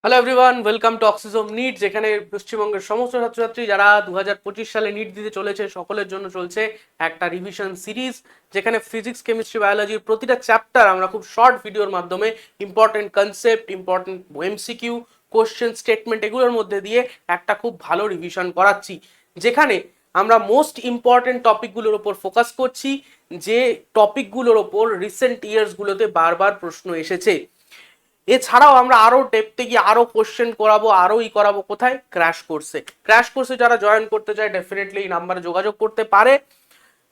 Hello everyone, welcome to Oxyzome NEET, যেখানে পশ্চিমবঙ্গের সমস্ত ছাত্রছাত্রী যারা 2025 সালে নিট দিতে চলেছে সকলের জন্য চলছে একটা রিভিশন সিরিজ, যেখানে ফিজিক্স, কেমিস্ট্রি, বায়োলজির প্রতিটা চ্যাপ্টার আমরা খুব শর্ট ভিডিওর মাধ্যমে important concept, important MCQ, question, statement এগুলোর মধ্যে দিয়ে একটা খুব ভালো রিভিশন করাচ্ছি, যেখানে আমরা মোস্ট ইম্পর্টেন্ট টপিকগুলোর ওপর ফোকাস করছি, যে টপিকগুলোর ওপর রিসেন্ট ইয়ার্সগুলোতে বারবার প্রশ্ন এসেছে। এছাড়াও আমরা আরো ডেপথে গিয়ে আরো কোশ্চেন করাবো, আরো করাবো কোথায়? ক্র্যাশ কোর্সে যারা জয়েন করতে চায় ডেফিনেটলি এই নাম্বারে যোগাযোগ করতে পারে।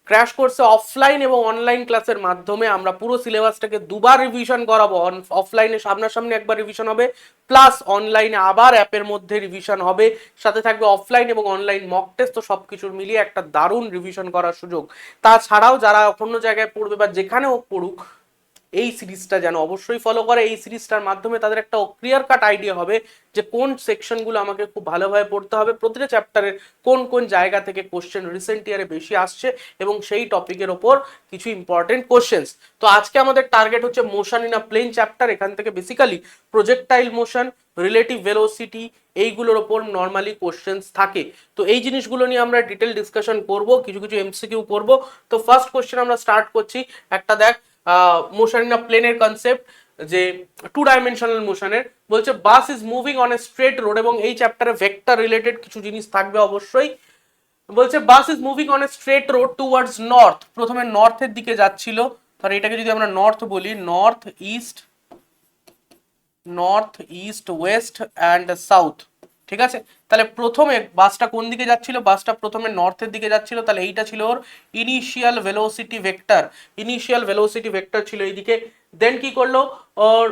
ক্র্যাশ কোর্সে অফলাইন এবং অনলাইন ক্লাসের মাধ্যমে আমরা পুরো সিলেবাসটাকে দুবার রিভিশন করাবো। অফলাইনে সামনাসামনি একবার রিভিশন হবে, প্লাস অনলাইনে আবার অ্যাপের মধ্যে রিভিশন হবে, সাথে থাকবে অফলাইন এবং অনলাইন মক টেস্ট। তো সবকিছুর মিলিয়ে একটা দারুণ রিভিশন করার সুযোগ। তাছাড়াও যারা অন্য জায়গায় পড়বে বা যেখানে হোক পড়ুক, এই সিরিজটা যেন অবশ্যই ফলো করে। এই সিরিজটার মাধ্যমে তাদের একটা ক্লিয়ার কাট আইডিয়া হবে যে কোন সেকশনগুলো আমাকে খুব ভালোভাবে পড়তে হবে, প্রতিটা চ্যাপ্টারের কোন কোন জায়গা থেকে কোশ্চেন রিসেন্ট ইয়ারে বেশি আসছে, এবং সেই টপিকের ওপর কিছু ইম্পর্টেন্ট কোশ্চেন্স। তো আজকে আমাদের টার্গেট হচ্ছে motion in a plane chapter. এখান থেকে basically projectile motion, relative velocity, এইগুলোর ওপর নর্মালি কোশ্চেন্স থাকে। তো এই জিনিসগুলো নিয়ে আমরা ডিটেল ডিসকাশন করব, কিছু কিছু এমসিকিউ করব। তো ফার্স্ট কোশ্চেন আমরা স্টার্ট করছি। একটা দেখ, মোশন ইন আ প্লেনের কনসেপ্ট, যে টু ডাইমেনশনাল মোশনের বলছে bus is moving on a straight road, এবং এই চ্যাপ্টারে ভেক্টর রিলেটেড কিছু জিনিস থাকবে অবশ্যই। বলছে bus is moving on a straight road towards north, প্রথমে নর্থের দিকে যাচ্ছিল। তাহলে এটাকে যদি আমরা নর্থ বলি, north east West and south, ঠিক আছে। তাহলে প্রথমে বাসটা কোন দিকে যাচ্ছিল? বাসটা প্রথমে নর্থের দিকে যাচ্ছিল। তাহলে এইটা ছিল ওর initial velocity vector. Initial velocity vector ছিল এইদিকে। দেন কি করলো? ওর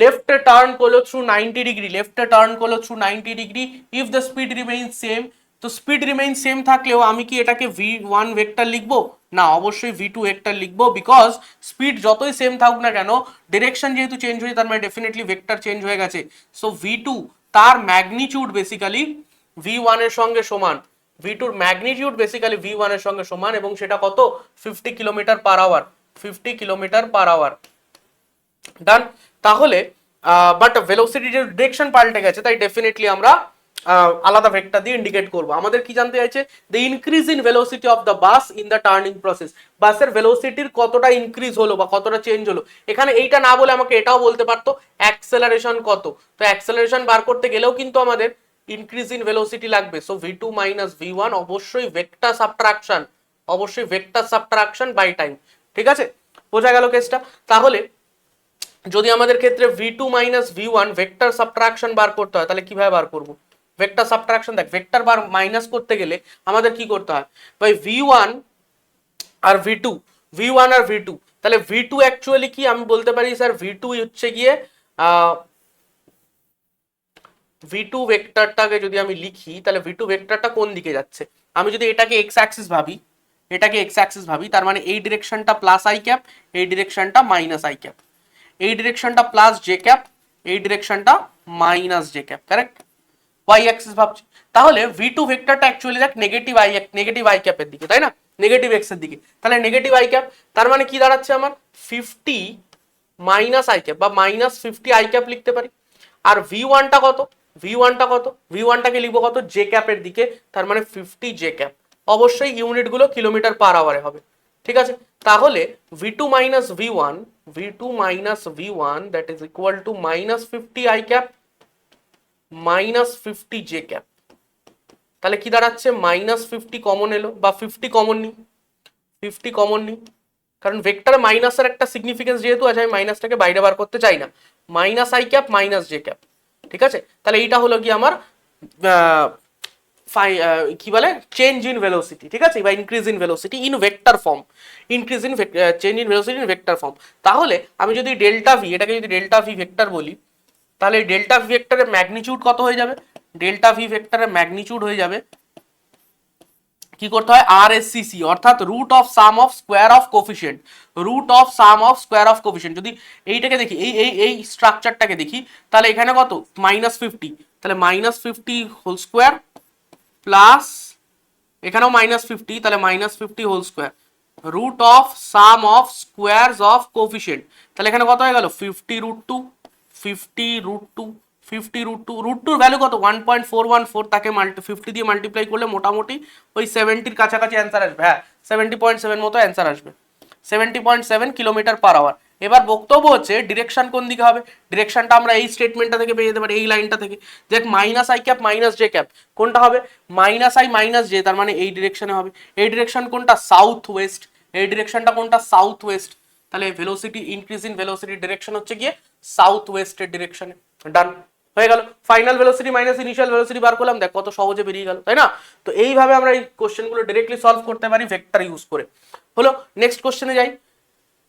লেফটে টার্ন করলো থ্রু 90 ডিগ্রি, লেফটে টার্ন করলো through 90 degree. If the speed remain same, তো স্পিড রিমেইন সেম থাকলেও আমি কি এটাকে v1 ভেক্টর লিখবো? না, অবশ্যই v2 ভেক্টর লিখবো, বিকজ স্পিড যতই সেম থাকুক না কেন, ডিরেকশন যেহেতু চেঞ্জ হয়েছে, তার মানে ডেফিনেটলি ভেক্টর চেঞ্জ হয়ে গেছে। সো v2 তার ম্যাগনিটিউড বেসিক্যালি v1 এর সঙ্গে সমান। v2 এর ম্যাগনিটিউড বেসিক্যালি v1 এর সঙ্গে সমান, এবং সেটা কত? 50 kilometre per hour. 50 kilometre per hour. Done. তাহলে বাট ভেলোসিটি যে ডিরেকশন পাল্টে গেছে, তাই ডেফিনেটলি আমরা আলাদা ভেক্টর দিয়ে ইন্ডিকেট করব। আমাদের কি জানতে চাইছে? The increase in velocity of the bus in the turning process. বাসের ভেলোসিটির কতটা ইনক্রিজ হলো বা কতটা চেঞ্জ হলো। এখানে এইটা না বলে আমাকে এটাও বলতে পারতো অ্যাক্সেলারেশন কত। তো অ্যাক্সেলারেশন বার করতে গেলেও কিন্তু আমাদের ইনক্রিজ ইন ভেলোসিটি লাগবে। সো v2 মাইনাস v1 অবশ্যই ভেক্টর সাবট্রাকশন, অবশ্যই ভেক্টর সাবট্রাকশন বাই টাইম। ঠিক আছে, বোঝা গেল কেসটা? তাহলে যদি আমাদের ক্ষেত্রে v2 minus v1 vector subtraction বার করতে হয়, তাহলে কিভাবে বার করব? ভেক্টর সাবট্রাকশন, দেখ ভেক্টর বার মাইনাস করতে গেলে আমাদের কি করতে হয় ভাই? v1 আর v2, v1 আর v2, তাহলে v2 অ্যাকচুয়ালি কি আমি বলতে পারি স্যার? v2 হচ্ছে গিয়ে v2 ভেক্টরটাকে যদি আমি লিখি, তাহলে v2 ভেক্টরটা কোন দিকে যাচ্ছে? আমি যদি এটাকে এক্স অ্যাক্সিস ভাবি, তার মানে এই ডিরেকশনটা প্লাস আই ক্যাপ, এই ডিরেকশনটা মাইনাস আই ক্যাপ, এই ডিরেকশনটা প্লাস জে ক্যাপ, এই ডিরেকশনটা minus J cap, correct? Y axis ভাবছি। তাহলে v2 ভেক্টরটা অ্যাকচুয়ালি দেখ নেগেটিভ আই ক্যাপের দিকে, তাই না? নেগেটিভ এক্স এর দিকে। তাহলে নেগেটিভ আই ক্যাপ, তার মানে কি দাঁড়াচ্ছে আমার? 50 মাইনাস আই ক্যাপ বা মাইনাস 50 আই ক্যাপ লিখতে পারি। আর v1টা কত? v1টাকে লিখবো কত? জে ক্যাপের দিকে, তার মানে 50 জে ক্যাপ। অবশ্যই ইউনিট গুলো কিলোমিটার পার আওয়ারে হবে, ঠিক আছে। তাহলে v2 minus v1 that is equal to minus 50 I cap minus 50 J cap. তাহলে কি দাঁড়াচ্ছে? মাইনাস 50 কমন এলো, বা 50 কমন নি, কারণ ভেক্টরে মাইনাসের একটা সিগনিফিকেন্স যেহেতু আছে, আমি মাইনাসটাকে বাইরে বার করতে চাই না। Minus I cap minus J cap, ঠিক আছে। তাহলে এইটা হলো কি আমার কি বলে? চেঞ্জ ইন ভেলোসিটি, ঠিক আছে, বা increase in velocity in vector form. Change in velocity in vector form. তাহলে আমি যদি ডেল্টা ভি, এটাকে যদি ডেল্টা ভি ভেক্টর বলি, তাহলে ডেল্টা ভি ভেক্টরের ম্যাগনিটিউড কত হয়ে যাবে? ডেল্টা ভি ভেক্টরের ম্যাগনিটিউড হয়ে যাবে, কি করতে হয়? আর এস সি সি, অর্থাৎ root of sum of square of coefficient. যদি এইটাকে দেখি, এই স্ট্রাকচারটাকে দেখি, তাহলে এখানে কত? মাইনাস 50, তাহলে মাইনাস 50 হোল স্কোয়ার প্লাস এখানেও মাইনাস 50, তাহলে minus 50 whole square root of sum of squares of coefficient. তাহলে এখানে কত হয়ে গেল? 50 √2, 50 √2, 50 √2, √2 ভ্যালু কত 1.414, তাকে 50 দিয়ে মাল্টিপ্লাই করলে মোটামুটি ওই 70-র কাছাকাছি অ্যান্সার আসবে। হ্যাঁ 70.7 মতো অ্যান্সার আসবে, 70.7 কিলোমিটার পার আওয়ার। এবার বক্তব্য হচ্ছে ডিরেকশন কোন দিকে হবে। ডিরেকশনটা আমরা এই স্টেটমেন্টটা থেকে পেয়ে যেতে পারি, এই লাইনটা থেকে। দেখ minus I cap minus J cap, কোনটা হবে মাইনাস আই মাইনাস জে, তার মানে এই ডিরেকশনে হবে। এই ডিরেকশন কোনটা সাউথ ওয়েস্ট, এই ডিরেকশনটা কোনটা সাউথ ওয়েস্ট। তাহলে velocity increase in velocity direction হচ্ছে গিয়ে সাউথ ওয়েস্টের ডিরেকশনে। ডান হয়ে গেল। Final velocity minus initial velocity বার করলাম, দেখ কত সহজে বেরিয়ে গেল, তাই না? তো এইভাবে আমরা এই কোশ্চেনগুলো ডাইরেক্টলি সলভ করতে পারি ভেক্টর ইউজ করে। হলো, নেক্সট কোশ্চেনে যাই।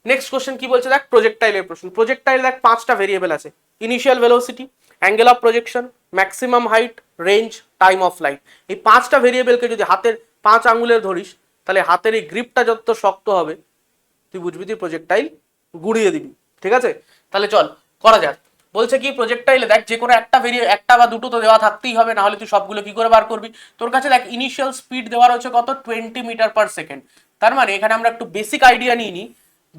নেক্সট কোশ্চেন কি বলছে দেখ, প্রজেক্টাইলের প্রশ্ন। প্রজেক্টাইল দেখ 5টা ভেরিয়েবল আছে, initial velocity, angle of projection, maximum height, range, time of flight. এই 5টা ভেরিয়েবলকে যদি হাতের 5 আঙ্গুলের ধরিস, তাহলে হাতের এই গ্রিপটা যত শক্ত হবে তুই বুঝবি তুই প্রজেক্টাইল গুড়িয়ে দিবি। ঠিক আছে, তাহলে চল করা যাক। বলছে কি প্রজেক্টাইলে দেখ যে কোনো একটা বা দুটো তো দেওয়া থাকতেই হবে, না হলে তুই সবগুলো কি করে বার করবি। তোর কাছে দেখ ইনিশিয়াল স্পিড দেওয়া রয়েছে কত 20 মিটার পার সেকেন্ড। তার মানে এখানে আমরা একটু বেসিক আইডিয়া নিয়ে নিই।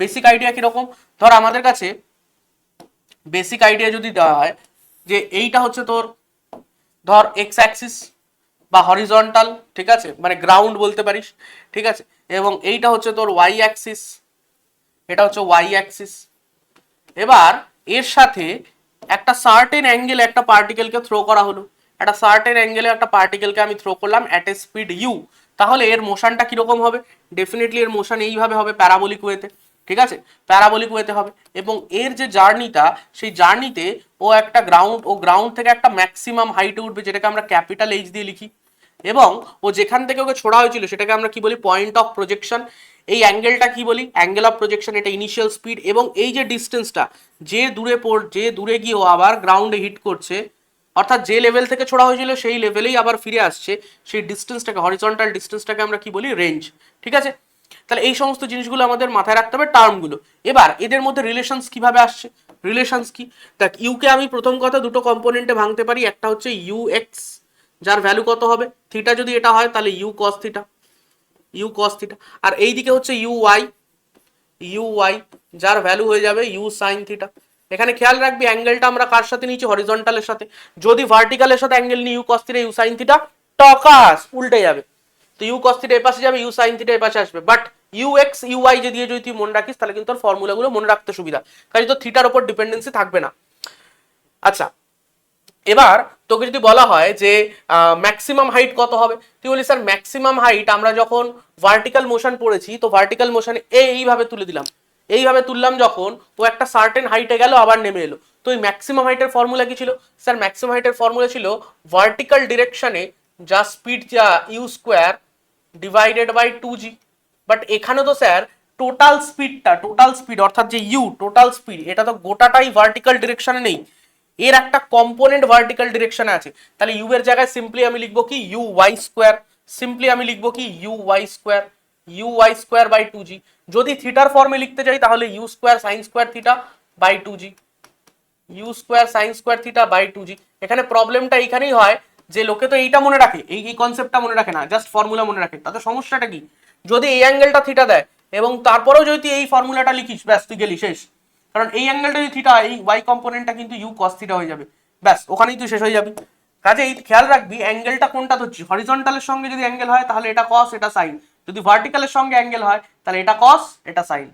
বেসিক আইডিয়া কিরকম, ধর আমাদের কাছে বেসিক আইডিয়া যদি দেওয়া হয় যে এইটা হচ্ছে তোর ধর এক্স অ্যাক্সিস বা হরিজন্টাল, ঠিক আছে, মানে গ্রাউন্ড বলতে পারিস, ঠিক আছে, এবং এইটা হচ্ছে তোর ওয়াই অ্যাক্সিস, এটা হচ্ছে ওয়াই অ্যাক্সিস। এবার এর সাথে একটা সার্টেন অ্যাঙ্গেলে একটা পার্টিকেলকে থ্রো করা হলো, একটা সার্টেন অ্যাঙ্গেলে একটা পার্টিকেলকে আমি থ্রো করলাম অ্যাট এ স্পিড ইউ। তাহলে এর মোশনটা কিরকম হবে, ডেফিনেটলি এর মোশন এইভাবে হবে প্যারাবোলিক ওয়েতে, ঠিক আছে, প্যারাবোলিক ওয়েতে হবে। এবং এর যে জার্নিটা, সেই জার্নিতে ও একটা গ্রাউন্ড থেকে একটা ম্যাক্সিমাম হাইটে উঠবে, যেটাকে আমরা ক্যাপিটাল এইচ দিয়ে লিখি। এবং ও যেখান থেকে ওকে ছোড়া হয়েছিল সেটাকে আমরা কি বলি, পয়েন্ট অফ প্রজেকশন। এই অ্যাঙ্গেলটা কি বলি, অ্যাঙ্গেল অফ প্রজেকশন, এটা ইনিশিয়াল স্পিড। এবং এই যে ডিস্টেন্সটা, যে দূরে গিয়ে ও আবার গ্রাউন্ডে হিট করছে, অর্থাৎ যে লেভেল থেকে ছোড়া হয়েছিল সেই লেভেলেই আবার ফিরে আসছে, সেই ডিস্টেন্সটাকে, হরিজন্টাল ডিস্টেন্সটাকে আমরা কি বলি, রেঞ্জ। ঠিক আছে, তাহলে এই সমস্ত জিনিসগুলো আমাদের মাথায় রাখতে হবে, টার্মগুলো। এবার এদের মধ্যে রিলেশনস কিভাবে আসছে, রিলেশনস কি দেখ, ইউকে আমি প্রথম কথা দুটো কম্পোনেন্টে ভাঙতে পারি। একটা হচ্ছে ইউ এক্স, যার ভ্যালু কত হবে, থিটা যদি এটা হয় তাহলে u cos theta, u cos theta. আর এইদিকে হচ্ছে ইউ ওয়াই, যার ভ্যালু হয়ে যাবে ইউ সাইন থিটা। এখানে খেয়াল রাখবি অ্যাঙ্গেলটা আমরা কার সাথে নিয়েছি, হরিজন্টালের সাথে। যদি ভার্টিক্যালের সাথে অ্যাঙ্গেল নিই u cos theta u sine theta, টকাস উল্টে যাবে। তো ইউ কস থিটা এ পাশে যাবে, ইউ সাইন থিটা এ পাশে আসবে। But u x u y যে দিয়ে যদি তুই মনে রাখিস, তাহলে কিন্তু তোর ফর্মুলাগুলো মনে রাখতে সুবিধা, কাজে তোর থিটার উপর ডিপেন্ডেন্সি থাকবে না। আচ্ছা, এবার তোকে যদি বলা হয় যে ম্যাক্সিমাম হাইট কত হবে, তুই বলি স্যার ম্যাক্সিমাম হাইট আমরা যখন ভার্টিক্যাল মোশন পড়েছি, তো ভার্টিক্যাল মোশনে এইভাবে তুলে দিলাম, এইভাবে তুললাম যখন, ও একটা সার্টেন হাইটে গেল আবার নেমে এলো। তো এই ম্যাক্সিমাম হাইটের ফর্মুলা কি ছিল স্যার, ম্যাক্সিমাম হাইটের ফর্মুলা ছিল ভার্টিক্যাল ডিরেকশনে যা স্পিড, যা u square divided by 2g। But এখানে তো স্যার টোটাল স্পিড অর্থাৎ যে ইউ টোটাল স্পিড, এটা তো গোটাটাই ভার্টিক্যাল ডিরেকশনে নেই, এর একটা কম্পোনেন্ট ভার্টিক্যাল ডিরেকশনে আছে। তাহলে ইউ এর জায়গায় সিম্পলি আমি লিখবো কি ইউ ওয়াই স্কোয়ার, সিম্পলি আমি লিখবো কি you Y square by 2g। যদি থিটার ফর্মে লিখতে চাই তাহলে u square sine square theta by 2g, u square sine square theta by 2g। এখানে প্রবলেমটা এইখানেই হয় যে লোকে তো এইটা মনে রাখে, এই কনসেপ্টটা মনে রাখে না, জাস্ট ফর্মুলা মনে রাখে। তাতে সমস্যাটা কি, যদি এই অ্যাঙ্গেলটা থিটা দেয় এবং তারপরেও যদি তুই এই ফর্মুলাটা লিখিস, ব্যাস তুই গেলি শেষ। কারণ এই অ্যাঙ্গেলটা যদি থিটা, এই ওয়াই কম্পোনেন্টটা কিন্তু ইউ কস থিটা হয়ে যাবে, ব্যাস ওখানেই তুই শেষ হয়ে যাবি। কাজেই খেয়াল রাখবি অ্যাঙ্গেলটা কোনটা ধরছি, হরিজন্টালের সঙ্গে যদি অ্যাঙ্গেল হয় তাহলে এটা কস এটা সাইন, যদি ভার্টিক্যালের সঙ্গে অ্যাঙ্গেল হয় তাহলে এটা কস এটা সাইন।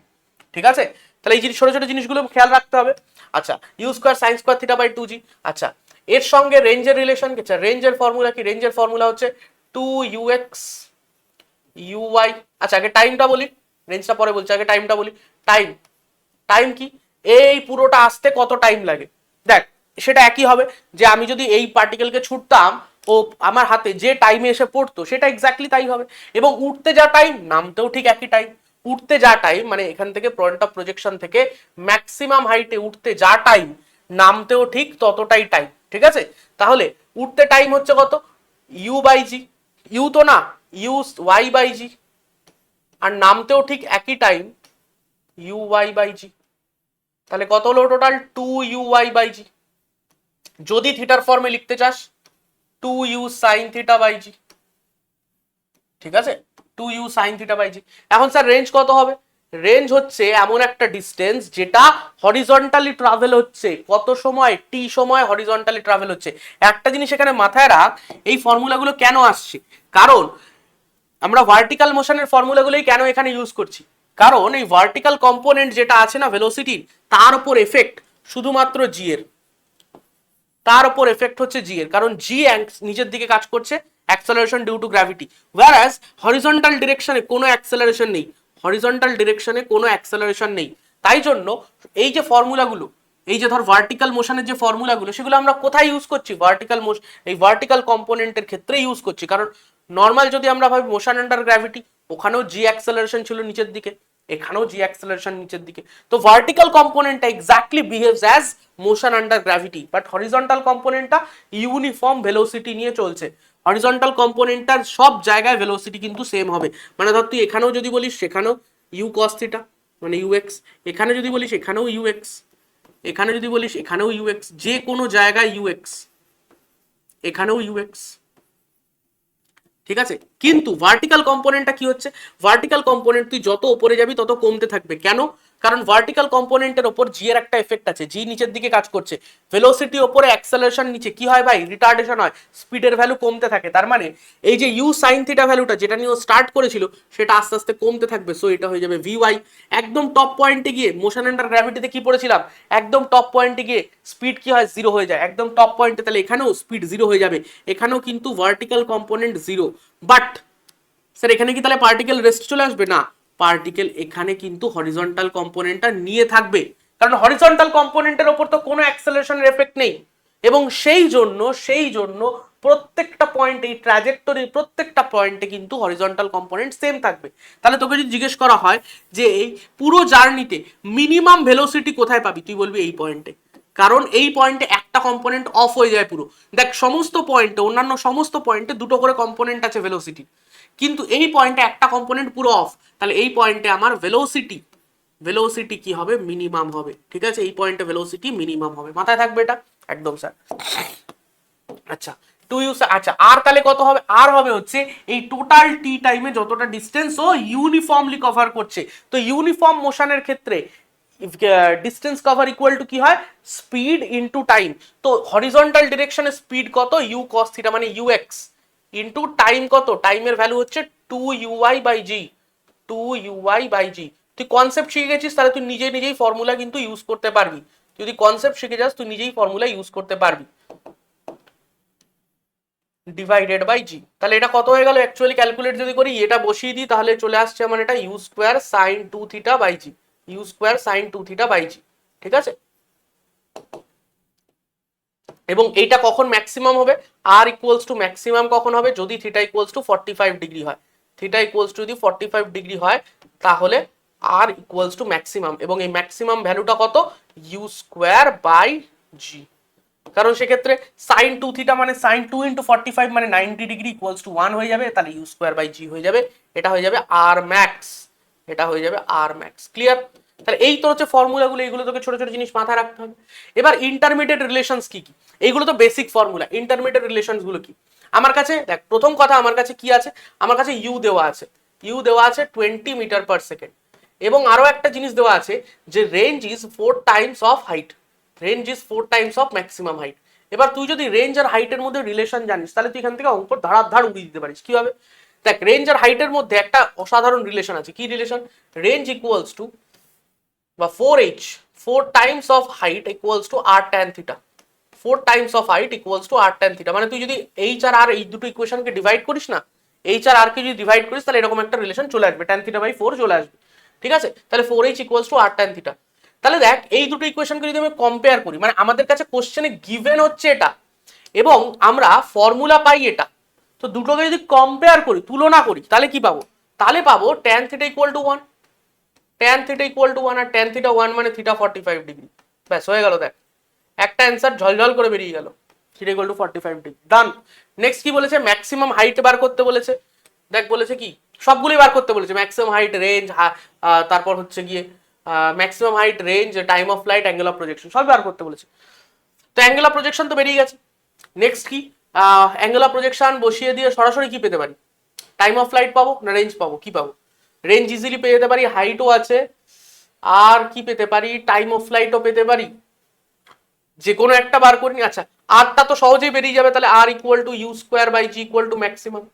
ঠিক আছে, তাহলে এই ছোট ছোট জিনিসগুলো খেয়াল রাখতে হবে। আচ্ছা, u square sine square theta by 2g। আচ্ছা, এর সঙ্গে রেঞ্জের রিলেশন কি, রেঞ্জের ফর্মুলা কি, রেঞ্জের ফর্মুলা হচ্ছে 2ux uy। আচ্ছা আগে টাইমটা বলি, রেঞ্জটা পরে বলছি, আগে টাইমটা বলি। টাইম কি, এই পুরোটা আসতে কত টাইম লাগে, দেখ সেটা একই হবে। যে আমি যদি এই পার্টিকেলকে ছুটতাম, ও আমার হাতে যে টাইমে এসে পড়তো সেটা এক্স্যাক্টলি তাই হবে। এবং উঠতে যা টাইম, নামতেও ঠিক একই টাইম। উঠতে যা টাইম মানে এখান থেকে পয়েন্ট অফ প্রজেকশন থেকে ম্যাক্সিমাম হাইটে উঠতে যা টাইম, নামতেও ঠিক ততটাই টাইম। ঠিক আছে, তাহলে উঠতে টাইম হচ্ছে কত, ইউ বাই জি, ইউ তো না, ইউ ওয়াই বাই জি, আর নামতেও ঠিক একই time, you Y by G. তাহলে কত হলো টোটাল, 2uy বাই জি। যদি থিটার ফর্মে লিখতে চাস 2u sign theta by g. ঠিক আছে, 2u সাইন থিটা বাই জি। এখন স্যার রেঞ্জ কত হবে, রেঞ্জ হচ্ছে এমন একটা ডিস্টেন্স যেটা হরিজন্টালি ট্রাভেল হচ্ছে, কত সময়, টি সময় হরিজন্টালি ট্রাভেল হচ্ছে। একটা জিনিস এখানে মাথায় রাখ, এই ফর্মুলাগুলো কেন আসছে, কারণ আমরা ভার্টিক্যাল মোশনের ফর্মুলাগুলোই কেন এখানে ইউজ করছি, কারণ এই ভার্টিক্যাল কম্পোনেন্ট যেটা আছে না ভেলোসিটির, তার উপর এফেক্ট শুধুমাত্র জি এর, তার উপর এফেক্ট হচ্ছে জি এর, কারণ জি নিচের দিকে কাজ করছে, acceleration due to gravity, whereas horizontal ডিরেকশনে কোনো অ্যাক্সেলারেশন নেই, হরিজন্টাল ডিরেকশনে কোনো অ্যাক্সেলারেশন নেই। তাই জন্য এই যে ফর্মুলাগুলো, এই যে ধর ভার্টিক্যাল মোশনের যে ফর্মুলাগুলো, সেগুলো আমরা কোথায় ইউজ করছি, ভার্টিক্যাল মোশন, এই ভার্টিক্যাল কম্পোনেন্টের ক্ষেত্রে ইউজ করছি। কারণ নর্মাল যদি আমরা ভাবি মোশন আন্ডার গ্র্যাভিটি, ওখানেও জি অ্যাক্সেলারেশন ছিল নিচের দিকে, এখানেও জি অ্যাক্সেলারেশন নিচের দিকে। তো ভার্টিক্যাল কম্পোনেন্টটা exactly behaves as motion under gravity, but horizontal কম্পোনেন্টটা ইউনিফর্ম ভেলোসিটি নিয়ে চলছে। হরিজন্টাল কম্পোনেন্টটার সব জায়গায় ভেলোসিটি কিন্তু সেম হবে, মানে ধর তুই এখানেও যদি বলিস সেখানেও ইউ কস থিটা মানে ইউএক্স, এখানে যদি বলিস এখানেও ইউএক্স, এখানে যদি বলিস এখানেও ইউএক্স, যে কোনো জায়গায় ইউএক্স, এখানেও ইউএক্স, ঠিক আছে। কিন্তু ভার্টিক্যাল কম্পোনেন্টটা কি হচ্ছে, ভার্টিক্যাল কম্পোনেন্ট তুই যত উপরে যাবি তত কমতে থাকবে, কেন, কারণ ভার্টিক্যাল কম্পোনেন্টের উপর জি এর একটা এফেক্ট আছে, জি নিচের দিকে কাজ করছে, ভেলোসিটি উপরে অ্যাক্সেলারেশন নিচে, কি হয় ভাই, রিটার্ডেশন হয়, স্পিডের ভ্যালু কমতে থাকে। তার মানে এই যে ইউ সাইন থিটা ভ্যালুটা যেটা নিয়ে স্টার্ট করেছিল সেটা আস্তে আস্তে কমতে থাকবে, সো এটা হয়ে যাবে ভি ওয়াই। একদম টপ পয়েন্টে গিয়ে মোশন আন্ডার গ্র্যাভিটিতে কি পড়েছিলাম, একদম টপ পয়েন্টে গিয়ে স্পিড কি হয়, জিরো হয়ে যায়, একদম টপ পয়েন্টে, তাহলে এখানেও স্পিড জিরো হয়ে যাবে, এখানেও কিন্তু vertical component zero. But sir এখানে কি তাহলে পার্টিকেল রেস্ট চলে আসবে, না, পার্টিকেল এখানে কিন্তু হরিজন্টাল কম্পোনেন্টটা নিয়ে থাকবে, কারণ হরিজন্টাল কম্পোনেন্টের ওপর তো কোনো অ্যাক্সেলারেশনের এফেক্ট নেই, এবং সেই জন্য প্রত্যেকটা পয়েন্টে, এই ট্র্যাজেক্টরির প্রত্যেকটা পয়েন্টে কিন্তু হরিজন্টাল কম্পোনেন্ট সেম থাকবে। তাহলে তোকে যদি জিজ্ঞেস করা হয় যে এই পুরো জার্নিতে মিনিমাম ভেলোসিটি কোথায় পাবি, তুই বলবি এই পয়েন্টে, কারণ এই পয়েন্টে একটা কম্পোনেন্ট অফ হয়ে যায় পুরো। দেখ সমস্ত পয়েন্টে, অন্যান্য সমস্ত পয়েন্টে দুটো করে কম্পোনেন্ট আছে ভেলোসিটি, কিন্তু এই পয়েন্টে একটা কম্পোনেন্ট পুরো অফ, তাহলে এই পয়েন্টে আমার ভেলোসিটি কি হবে, মিনিমাম হবে, ঠিক আছে, এই পয়েন্টে ভেলোসিটি মিনিমাম হবে, মাথায় থাকবে এটা একদম স্যার। আচ্ছা টু ইউ, আচ্ছা আর তাহলে কত হবে, আর হবে হচ্ছে এই টোটাল টি টাইমে যতটা ডিস্টেন্স ও ইউনিফর্মলি কভার করছে। তো ইউনিফর্ম মোশনের ক্ষেত্রে ডিস্টেন্স কভার ইকুয়াল টু কি হয়, স্পিড ইনটু টাইম। তো হরিজন্টাল ডিরেকশনে স্পিড কত, ইউ কস থিটা মানে ইউএক্স, ইনটু টাইম কত, টাইমের ভ্যালু হচ্ছে 2 ইউআই বাই জি। তুই কনসেপ্ট শিখে গেছিস, তাহলে তুই নিজেই ফর্মুলা কিন্তু ইউজ করতে পারবি, তুই যদি কনসেপ্ট শিখে যাস তুই নিজেই ফর্মুলা ইউজ করতে পারবি, ডিভাইডেড বাই জি। তাহলে এটা কত হয়ে গেল, অ্যাকচুয়ালি ক্যালকুলেট যদি করি, এটা বসিয়ে দিই তাহলে চলে আসছে আমার এটা u square sine 2 theta by g, u square sine 2 theta by g, ঠিক আছে। এবং এইটা কখন ম্যাক্সিমাম হবে, আর ইকুয়ালস টু ম্যাক্সিমাম কখন হবে, যদি থিটা ইকুয়ালস টু 45 ডিগ্রি হয়, থিটা ইকুয়ালস টু যদি 45 ডিগ্রি হয় তাহলে আর ইকুয়ালস টু ম্যাক্সিমাম, এবং এই ম্যাক্সিমাম ভ্যালুটা কত, ইউ স্কোয়ার বাই জি, কারণ সেক্ষেত্রে সাইন 2 থিটা মানে সাইন 2 ইন্টু 45 মানে 90 ডিগ্রি ইকুয়ালস টু 1 হয়ে যাবে, তাহলে ইউ স্কোয়ার বাই জি হয়ে যাবে, এটা হয়ে যাবে আর ম্যাক্স, এটা হয়ে যাবে আর ম্যাক্স, ক্লিয়ার। তাহলে এই তো হচ্ছে ফর্মুলাগুলো, এইগুলো তোকে ছোট ছোট জিনিস মাথায় রাখতে হবে। এবার ইন্টারমিডিয়েট রিলেশনস কি কি, এইগুলো তো বেসিক ফর্মুলা, ইন্টারমিডিয়েট রিলেশনস গুলো কি, আমার কাছে দেখ প্রথম কথা, আমার কাছে কি আছে, আমার কাছে ইউ দেওয়া আছে, ইউ দেওয়া আছে 20 মিটার পার সেকেন্ড, এবং আরো একটা জিনিস দেওয়া আছে যে range is 4 Times of height, range is 4 Times of maximum height. এবার তুই যদি রেঞ্জ আর হাইটের মধ্যে রিলেশন জানিস, তাহলে তুই এখান থেকে অঙ্ক ধাড় উড়িয়ে দিতে পারিস, কিভাবে, দেখ রেঞ্জ আর হাইটের মধ্যে একটা অসাধারণ রিলেশন আছে, কি রিলেশন, রেঞ্জ ইকুয়ালস টু বা 4h 4 Times of height equals to r tan theta, 4 Times of height equals to r tan theta, মানে তুই যদি এইচ আর আর এই দুটো ইকুয়েশনকে ডিভাইড করিস না, এইচ আর আর কে যদি ডিভাইড করিস তাহলে এরকম একটা রিলেশন চলে আসবে, tan থিটা বাই 4 চলে আসবে, ঠিক আছে। তাহলে 4h equals to r tan theta. তাহলে দেখ এই দুটো ইকুয়েশনকে যদি আমি কম্পেয়ার করি, মানে আমাদের কাছে কোশ্চেনে গিভেন হচ্ছে এটা এবং আমরা ফর্মুলা পাই এটা, তো দুটোকে যদি কম্পেয়ার করি, তুলনা করি, তাহলে কি পাবো, তাহলে পাবো tan theta equal to 1, tan theta equal to 1, আর tan থিটা 1 মানে থিটা 45 ডিগ্রি, ব্যাস হয়ে গেল, দেখ একটা অ্যান্সার ঝলঝল করে বেরিয়ে গেল, থিটা ইকুয়াল টু 45 ডিগ্রি, ডান। নেক্সট কি বলেছে, ম্যাক্সিমাম হাইট বার করতে বলেছে, দেখ বলেছে কি সবগুলোই বার করতে বলেছে, ম্যাক্সিমাম হাইট, রেঞ্জ, তারপর হচ্ছে গিয়ে maximum height, range, time of flight, angle of projection সব বার করতে বলেছে। তো অ্যাঙ্গেল অফ প্রজেকশন তো বেরিয়ে গেছে, নেক্সট কি, অ্যাঙ্গেল অফ প্রজেকশন বসিয়ে দিয়ে সরাসরি কি পেতে পারি, টাইম অফ ফ্লাইট পাবো না রেঞ্জ পাবো, কি পাবো, রেঞ্জ ইজিলি পেয়ে যেতে পারি, হাইটও আছে, আর কি পেতে পারি, টাইম অফ ফ্লাইটও পেতে পারি, যে কোনো একটা বার করিনি। আচ্ছা, আরটা তো সহজেই বেরিয়ে যাবে, তাহলে R equal to u square by G equal to maximum,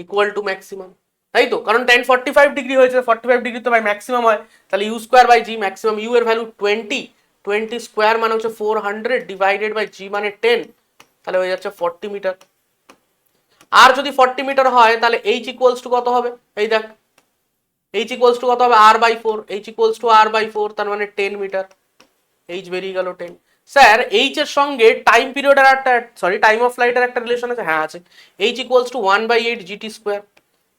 equal to maximum, তাই তো? কারণ 1045 হয়েছে, 45 তো ভাই ম্যাক্সিমাম হয়, তাহলে u square by g maximum, u এর ভ্যালু 20, 20 স্কোয়ার মানে হচ্ছে 400 ডিভাইডেড বাই জি মানে 10, তাহলে হয়ে যাচ্ছে 40 মিটার। আর যদি 40 মিটার হয় তাহলে এইচ ইকুয়ালস টু কত হবে, এই দেখ, এইচ ইকুয়ালস টু কত হবে, R by 4, H equals to R by 4, তার মানে 10 মিটার, এইচ বেরিয়ে গেল 10। স্যার এইচ এর সঙ্গে টাইম পিরিয়ডের একটা, সরি টাইম অফ ফ্লাইটের একটা রিলেশন আছে, হ্যাঁ আছে, H equals to 1/8 g t square,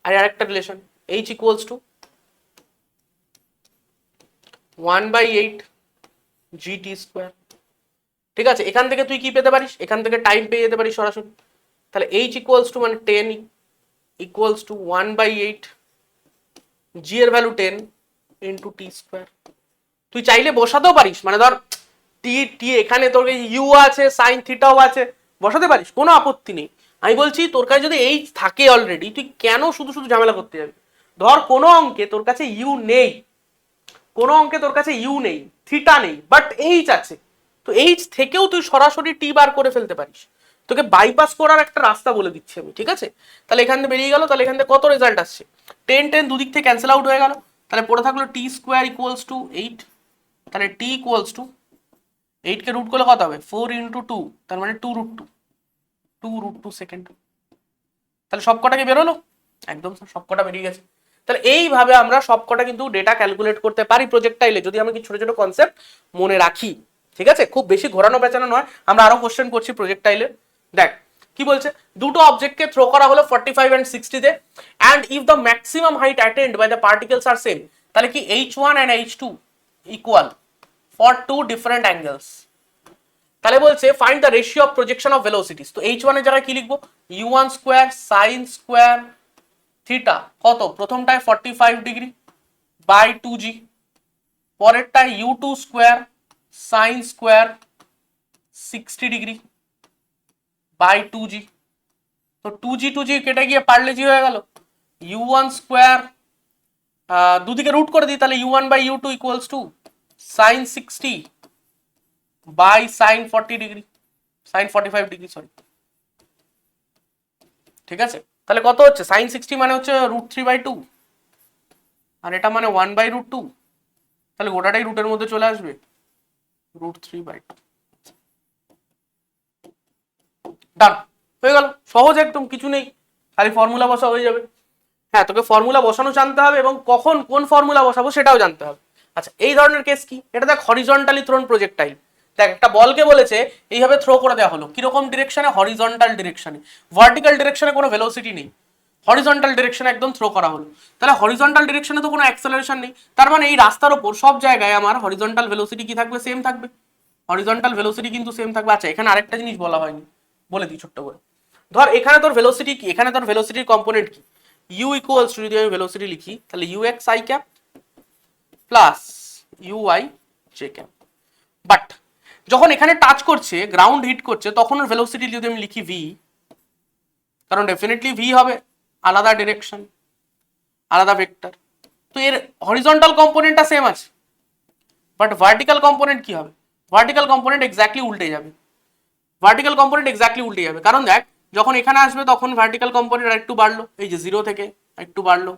আর আরেকটা relation H equals to 1/8 g t square. ঠিক আছে, এখান থেকে তুই কি পেতে পারিস, এখান থেকে টাইম পেয়ে যেতে পারিস সরাসরি, তাহলে এইচ ইকুয়ালস টু মানে 10 ইকুয়ালস টু 1/8, জি এর ভ্যালু 10 ইন্টু টি স্কোয়ার। তুই চাইলে বসাতেও পারিস, মানে ধর টি টি এখানে তোর ইউ আছে, সাইন থিটাও আছে, বসাতে পারিস, কোনো আপত্তি নেই। আমি বলছি তোর কাছে যদি এইচ থাকে অলরেডি, তুই কেন শুধু শুধু ঝামেলা করতে যাবি? ধর কোনো অঙ্কে তোর কাছে ইউ নেই, কোনো অঙ্কে তোর কাছে ইউ নেই, থিটা নেই, বাট এইচ আছে, তো এইচ থেকেও তুই সরাসরি টি বার করে ফেলতে পারিস। তোকে বাইপাস করার একটা রাস্তা বলে দিচ্ছি আমি, ঠিক আছে? তাহলে এখান থেকে বেরিয়ে গেল, তাহলে এখান থেকে কত রেজাল্ট আসছে, 10 10 দুদিক থেকে ক্যান্সেল আউট হয়ে গেল, তাহলে পড়ে থাকলো টি স্কোয়ার ইকুয়ালস টু 8, তাহলে টি ইকুয়ালস টু 8 কে রুট করলে কত হবে, 4 ইন্টু 2, তার মানে 2√2 সেকেন্ড। তাহলে সবকটা কি বেরোলো, একদম সবকটা বেরিয়ে গেছে। তাহলে এইভাবে আমরা সবকটা কিন্তু ডেটা ক্যালকুলেট করতে পারি প্রজেক্টাইলে, যদি আমি কিছু ছোট ছোট কনসেপ্ট মনে রাখি। ঠিক আছে, খুব বেশি ঘোরানো পেঁচানো নয়। আমরা আরো কোশ্চেন করছি প্রজেক্টাইলে। দেখ কি বলছে, দুটো অবজেক্টকে থ্রো করা হলো 45 and 60 তে, and if the maximum height attained by the particles are same, তাহলে কি h1 and h2 equal for two different angles। তাহলে বলছে find the ratio of projection of velocities. তো h1 এর জায়গায় কি লিখবো, u1 square sin square theta কত, প্রথমটায় 45 বাই 2g, পরেরটায় u2 square sin square 60 by 2g। তো 2g কেটে গিয়ে পারলে জি হয়ে গেল, u1 স্কয়ার দুদিকে রুট করে দিই, তাহলে u1 by u2 equals to sin 60 by sin 40 sin 45 sorry. ঠিক আছে, তাহলে কত হচ্ছে, sin 60 মানে হচ্ছে √3/2, আর এটা মানে 1/√2, তাহলে গোটাটাই রুটের মধ্যে চলে আসবে, √3/2। ডান হয়ে গেল, সহজ একদম, কিছু নেই, খালি ফর্মুলা বসা হয়ে যাবে। হ্যাঁ, তোকে ফর্মুলা বসানো জানতে হবে, এবং কখন কোন ফর্মুলা বসাবো সেটাও জানতে হবে। আচ্ছা, এই ধরনের কেস কি, এটা দেখ হরিজন্টালি থ্রোন প্রজেক্টাইল। দেখ একটা বলকে বলেছে এইভাবে থ্রো করে দেওয়া হলো, কিরকম ডিরেকশনে, হরিজন্টাল ডিরেকশনে, ভার্টিক্যাল ডিরেকশনে কোনো ভেলোসিটি নেই, হরিজন্টাল ডিরেকশনে একদম থ্রো করা হলো। তাহলে হরিজন্টাল ডিরেকশনে তো কোনো অ্যাক্সেলারেশন নেই, তার মানে এই রাস্তার ওপর সব জায়গায় আমার হরিজন্টাল ভেলোসিটি কি থাকবে, সেম থাকবে, হরিজন্টাল ভেলোসিটি কিন্তু সেম থাকবে। আচ্ছা, এখানে আরেকটা জিনিস বলা হয়নি, বলে দিই ছোট্ট করে। ধর এখানে তোর ভেলোসিটি কি, এখানে তোর ভেলোসিটির কম্পোনেন্ট কি, u ইকুয়ালস টু, যদি আমি ভেলোসিটি লিখি তাহলে ux i cap plus uy j cap. But যখন এখানে টাচ করছে, গ্রাউন্ড হিট করছে, তখন ওর ভেলোসিটি যদি আমি লিখি v, কারণ ডেফিনেটলি v হবে আলাদা ডিরেকশন, আলাদা ভেক্টর, তো এর হরিজন্টাল কম্পোনেন্টটা সেম আছে, বাট ভার্টিক্যাল কম্পোনেন্ট কি হবে, ভার্টিক্যাল কম্পোনেন্ট এক্স্যাক্টলি উল্টে যাবে, ভার্টিক্যাল কম্পোনেন্ট এক্স্যাক্টলি উল্টে যাবে। কারণ দেখ যখন এখানে আসবে তখন ভার্টিক্যাল কম্পোনেন্ট আরেকটু বাড়লো, এই যে 0 থেকে একটু বাড়লো,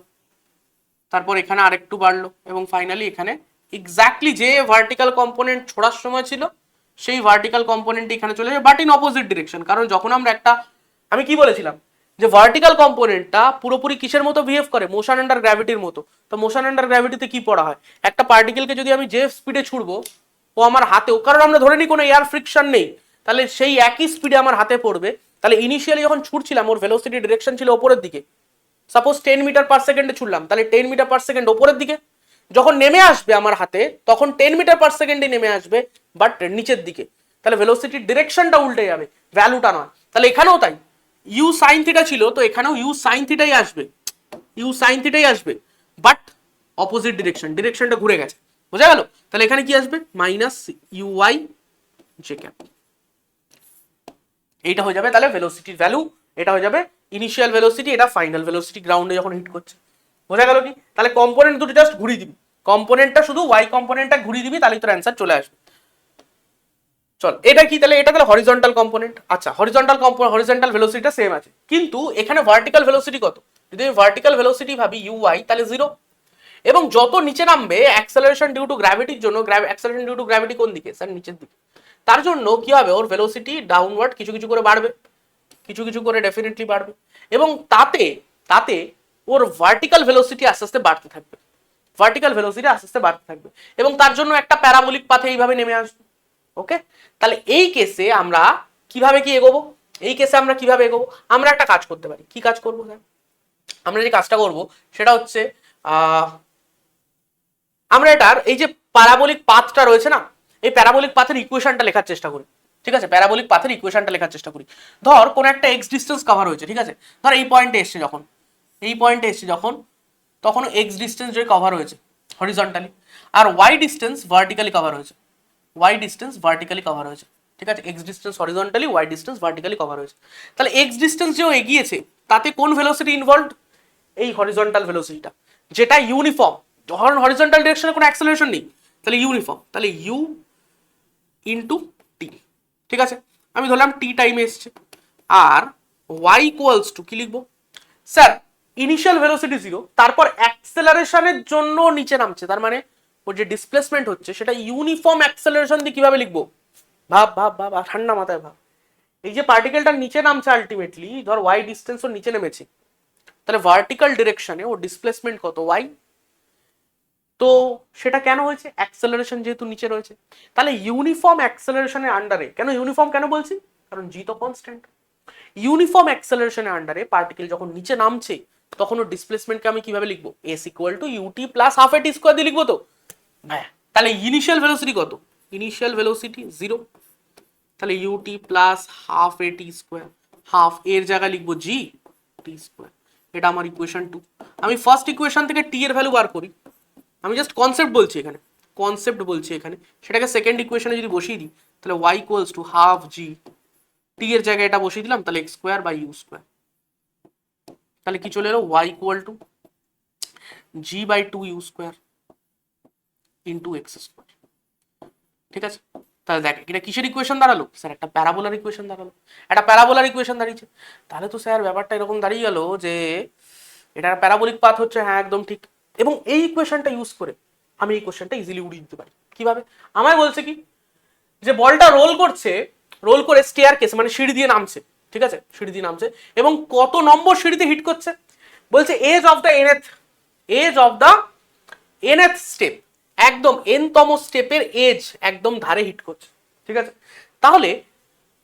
তারপর এখানে আরেকটু বাড়লো, এবং ফাইনালি এখানে এক্স্যাক্টলি যে ভার্টিক্যাল কম্পোনেন্ট ছোড়ার সময় ছিল সেই ভার্টিক্যাল কম্পোনেন্ট এখানে চলে যাবে, বাট ইন অপোজিট ডিরেকশন। কারণ যখন আমরা একটা, আমি কি বলেছিলাম যে ভার্টিক্যাল কম্পোনেন্টটা পুরোপুরি কিসের মতো বিহেভ করে, মোশন আন্ডার গ্র্যাভিটির মতো। তো মোশন আন্ডার গ্র্যাভিটিতে কি পড়া হয়, একটা পার্টিকেলকে যদি আমি যে স্পিডে ছুড়বো ও আমার হাতেও, কারণ আমরা ধরে নিই কোনো এয়ার ফ্রিকশন নেই, তাহলে সেই একই স্পিডে আমার হাতে পড়বে। তাহলে ইনিশিয়ালি যখন ছুটছিলাম ওর ভেলোসিটি ডিরেকশন ছিল ওপরের দিকে, সাপোজ 10 মিটার পার সেকেন্ডে ছুটলাম, তাহলে 10 মিটার পার সেকেন্ড ওপরের দিকে, যখন নেমে আসবে আমার হাতে তখন 10 মিটার পার সেকেন্ডে নেমে আসবে, বাট নিচের দিকে, তাহলে ভেলোসিটির ডিরেকশনটা উল্টে যাবে, ভ্যালুটা নয়। তাহলে এখানেও তাই, ইউ সাইন থিটা ছিল, তো এখানেও ইউ সাইন থিটাই আসবে, ইউ সাইন থিটাই আসবে, বাট অপোজিট ডিরেকশন, ডিরেকশনটা ঘুরে গেছে, বোঝা গেল? তাহলে এখানে কি আসবে, মাইনাস ইউআই জে ক্যাপ, এইটা হয়ে যাবে তাহলে ভেলোসিটির ভ্যালু, এটা হয়ে যাবে ইনিশিয়াল ভেলোসিটি, এটা ফাইনাল ভেলোসিটি গ্রাউন্ডে যখন হিট করছে। বোঝা গেল কি? তাহলে কম্পোনেন্ট দুটো জাস্ট ঘুরিয়ে দিবি, কম্পোনেন্টটা শুধু ওয়াই কম্পোনেন্টটা ঘুরিয়ে দিবি, তাহলে তোর অ্যান্সার চলে আসবে। চল এটা কি, তাহলে এটা তাহলে হরিজন্টাল কম্পোনেন্ট। আচ্ছা হরিজন্টাল ভেলোসিটিটা সেম আছে, কিন্তু এখানে ভার্টিক্যাল ভেলোসিটি কত? যদি আমি ভার্টিক্যাল ভেলোসিটি ভাবি ইউআই, তাহলে 0। এবং যত নিচে নামবে অ্যাক্সেলারেশন ডিউ টু গ্র্যাভিটির জন্য, অ্যাক্সেলারেশন ডিউ টু গ্র্যাভিটি কোন দিকে? স্যার নিচের দিকে। তার জন্য কি হবে? ওর ভেলোসিটি ডাউনওয়ার্ড কিছু কিছু করে বাড়বে, কিছু কিছু করে ডেফিনেটলি বাড়বে, এবং তাতে তাতে ওর ভার্টিক্যাল ভেলোসিটি আস্তে আস্তে বাড়তে থাকবে, ভার্টিক্যাল ভেলোসিটি আস্তে আস্তে বাড়তে থাকবে, এবং তার জন্য একটা প্যারাবোলিক পাথে এইভাবে নেমে আসবে। ওকে, তাহলে এই কেসে আমরা কিভাবে কি এগোবো? এই কেসে আমরা কিভাবে এগোবো? আমরা একটা কাজ করতে পারি। কি কাজ করবো স্যার? আমরা যে কাজটা করব সেটা হচ্ছে আমরা এটার এই যে প্যারাবোলিক পাথটা রয়েছে না, এই প্যারাবোলিক পাথের ইকুয়েশনটা লেখার চেষ্টা করি। ঠিক আছে, প্যারাবোলিক পাথের ইকুয়েশনটা লেখার চেষ্টা করি। ধর কোন একটা এক্স ডিস্টেন্স কভার হয়েছে, ঠিক আছে, ধর এই পয়েন্টে এসছে যখন, এই পয়েন্টে এসছে যখন, তখন এক্স ডিস্টেন্স যে কভার হয়েছে হরিজন্টালি, আর ওয়াই ডিস্টেন্স ভার্টিক্যালি কভার হয়েছে, ওয়াই ডিস্টেন্স ভার্টিক্যালি কভার হয়েছে। ঠিক আছে, x distance horizontally, y distance vertically cover হয়েছে। তাহলে এক্স ডিস্টেন্স যে এগিয়েছে তাতে কোন ভেলোসিটি ইনভলভড? এই হরিজন্টাল ভেলোসিটিটা, যেটা ইউনিফর্ম। যখন হরিজন্টাল ডিরেকশনে কোনো অ্যাক্সেলারেশন নেই, তাহলে ইউনিফর্ম, তাহলে ইউ ইন্টু টি। ঠিক আছে, আমি ধরলাম টি টাইমে এসছে, আর ওয়াই ইকুয়ালস টু কি লিখবো স্যার? ইনিশিয়াল ভেলোসিটি 0, তারপর অ্যাক্সেলারেশনের জন্য নিচে নামছে, তার মানে ওর যে ডিসপ্লেসমেন্ট হচ্ছে সেটা ইউনিফর্ম অ্যাক্সেলারেশন দিয়ে কিভাবে লিখবো? ভাব ভাব ভাব, ঠান্ডা মাথায় ভাব। এই যে পার্টিকেলটা নিচে নামছে আলটিমেটলি, ধর ওয়াই ডিস্টেন্স ওর নিচে নেমেছে, তাহলে ভার্টিক্যাল ডিরেকশনে ওর ডিসপ্লেসমেন্ট কত? ওয়াই। তো সেটা কেন হয়েছে? অ্যাক্সেলারেশন যেহেতু নিচে রয়েছে। তাহলে ইউনিফর্ম অ্যাক্সেলারেশনের আন্ডারে, কেন ইউনিফর্ম কেন বলছি? কারণ জি তো কনস্ট্যান্ট। ইউনিফর্ম অ্যাক্সেলারেশনের আন্ডারে পার্টিকেল যখন নিচে নামছে, তখন ওর ডিসপ্লেসমেন্টকে আমি কিভাবে লিখবো? S equal to u t plus half a t square দিয়ে লিখবো তো। হ্যাঁ, তাহলে ইনিশিয়াল ভেলোসিটি কত? ইনিশিয়াল ভেলোসিটি 0, তাহলে u t plus half a t square, half এর জায়গায় লিখবো জি টি স্কোয়ার। এটা আমার ইকুয়েশন 2। আমি ফার্স্ট ইকুয়েশন থেকে টি এর ভ্যালু বার করি, আমি জাস্ট কনসেপ্ট বলছি এখানে, কনসেপ্ট বলছি এখানে, সেটাকে সেকেন্ড ইকুয়েশনে যদি বসিয়ে দিই, তাহলে y equals to half g, t এর জায়গায় এটা বসিয়ে দিলাম, তাহলে x square by u square. তাহলে কি চলে এলো? Y equal to g by 2 u square into x square. ঠিক আছে, তাহলে দেখ এটা কিসের ইকুয়েশন দাঁড়ালো স্যার? একটা প্যারাবোলার ইকুয়েশন দাঁড়ালো, একটা প্যারাবোলার ইকুয়েশন দাঁড়িয়েছে। তাহলে তো স্যার ব্যাপারটা এরকম দাঁড়িয়ে গেল যে এটা প্যারাবোলিক পাথ হচ্ছে, হ্যাঁ একদম ঠিক। এবং এই ইকুয়েশনটা ইউজ করে আমি এই কোশ্চেনটা ইজিলি উড়িয়ে দিতে পারি। কিভাবে? আমায় বলছে কি, যে বলটা রোল করছে, রোল করে স্টেয়ার কেস মানে সিঁড়ি দিয়ে নামছে, ঠিক আছে, সিঁড়ি দিয়ে নামছে, এবং কত নম্বর সিঁড়িতে হিট করছে? বলছে edge of the nth, edge of the nth step, একদম এনতম স্টেপের এজ একদম ধারে হিট করছে। ঠিক আছে, তাহলে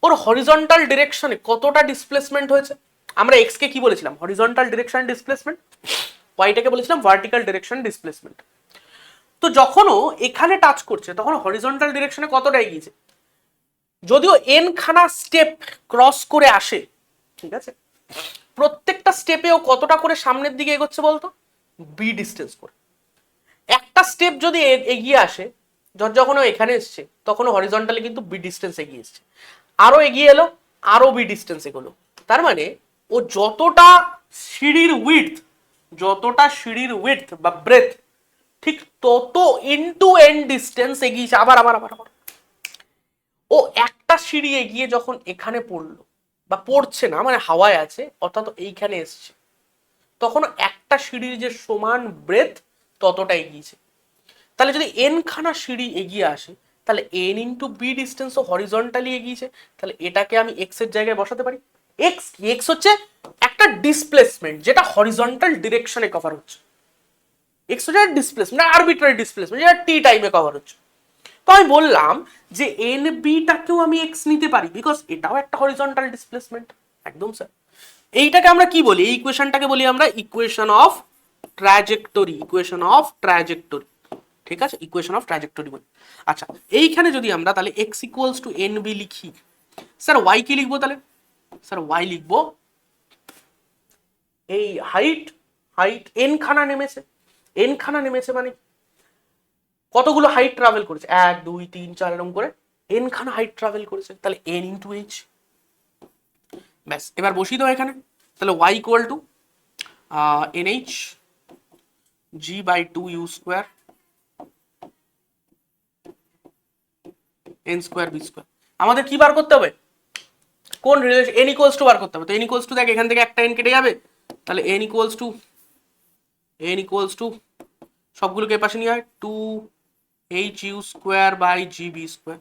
ওর হরিজন্টাল ডিরেকশনে কতটা ডিসপ্লেসমেন্ট হয়েছে? আমরা এক্স কে কি বলেছিলাম? হরিজন্টাল ডিরেকশন ডিসপ্লেসমেন্ট, ওয়াইটাকে বলেছিলাম ভার্টিক্যাল ডিরেকশন ডিসপ্লেসমেন্ট। তো যখনও এখানে টাচ করছে তখন হরিজন্টাল ডিরেকশনে কতটা এগিয়েছে? যদিও এন খানা স্টেপ ক্রস করে আসে, ঠিক আছে, প্রত্যেকটা স্টেপেও কতটা করে সামনের দিকে এগোচ্ছে বলতো? বি ডিস্টেন্স করে। একটা স্টেপ যদি এগিয়ে আসে, যখন ও এখানে এসছে তখন হরিজন্টালি কিন্তু বি ডিস্টেন্স এগিয়ে এসছে, আরো এগিয়ে এলো, আরো বি ডিস্টেন্স এগোলো। তার মানে ও যতটা সিঁড়ির উইডথ, যতটা সিঁড়ির উইডথ বা ব্রেথ, ঠিক তত ইনটু এন্ড ডিস্টেন্স এগিয়েছে। আবার আবার আবার আবার ও একটা সিঁড়ি এগিয়ে যখন এখানে পড়লো, বা পড়ছে না মানে হাওয়ায় আছে, অর্থাৎ এইখানে এসছে, তখন একটা সিঁড়ির যে সমান ব্রেথ ততটা এগিয়েছে। তাহলে যদি এন খানা সিঁড়ি এগিয়ে আসে, তাহলে এন ইন্টু বি ডিস্টেন্স ও হরিজন্টালি এগিয়েছে। তাহলে এটাকে আমি এক্স এর জায়গায় বসাতে পারি। এক্স কি? এক্স হচ্ছে একটা ডিসপ্লেসমেন্ট যেটা হরিজন্টাল ডিরেকশনে কভার হচ্ছে। এক্স হচ্ছে ডিসপ্লেসমেন্ট, আরবিট্রারি ডিসপ্লেসমেন্ট যেটা টি টাইমে কভার হচ্ছে। তো আমি বললাম যে এন বিটাকেও আমি এক্স নিতে পারি, বিকজ এটাও একটা হরিজন্টাল ডিসপ্লেসমেন্ট। একদম স্যার। এইটাকে আমরা কি বলি? এই ইকুয়েশনটাকে বলি আমরা equation of trajectory, equation of trajectory. ঠিক আছে, ইকুয়েশন অফ ট্র্যাজেক্টরি বলি। আচ্ছা, এইখানে যদি আমরা তাহলে x equals to n b লিখি, স্যার ওয়াই কি লিখবো তাহলে? স্যার ওয়াই লিখবো এই হাইট, হাইট এন খানা নেমেছে, এন খানা নেমেছে মানে কতগুলো হাইট ট্রাভেল করেছে? 1 2 3 4 এরকম করে এন খানা হাইট ট্রাভেল করেছে, তাহলে এন ইন্টু এইচ। ব্যাস, এবার বসিয়ে দাও এখানে। তাহলে y equal to NH g by 2 u square n square b square. আমাদের কি বার করতে হবে? কোন রিলেশন n ইকুয়ালস টু বার করতে হবে। তো n ইকুয়ালস টু দেখ এখান থেকে একটা n কেটে যাবে, তাহলে n ইকুয়ালস টু সবগুলোকে পাশে নিয়ে হয় 2 hu square by gb square,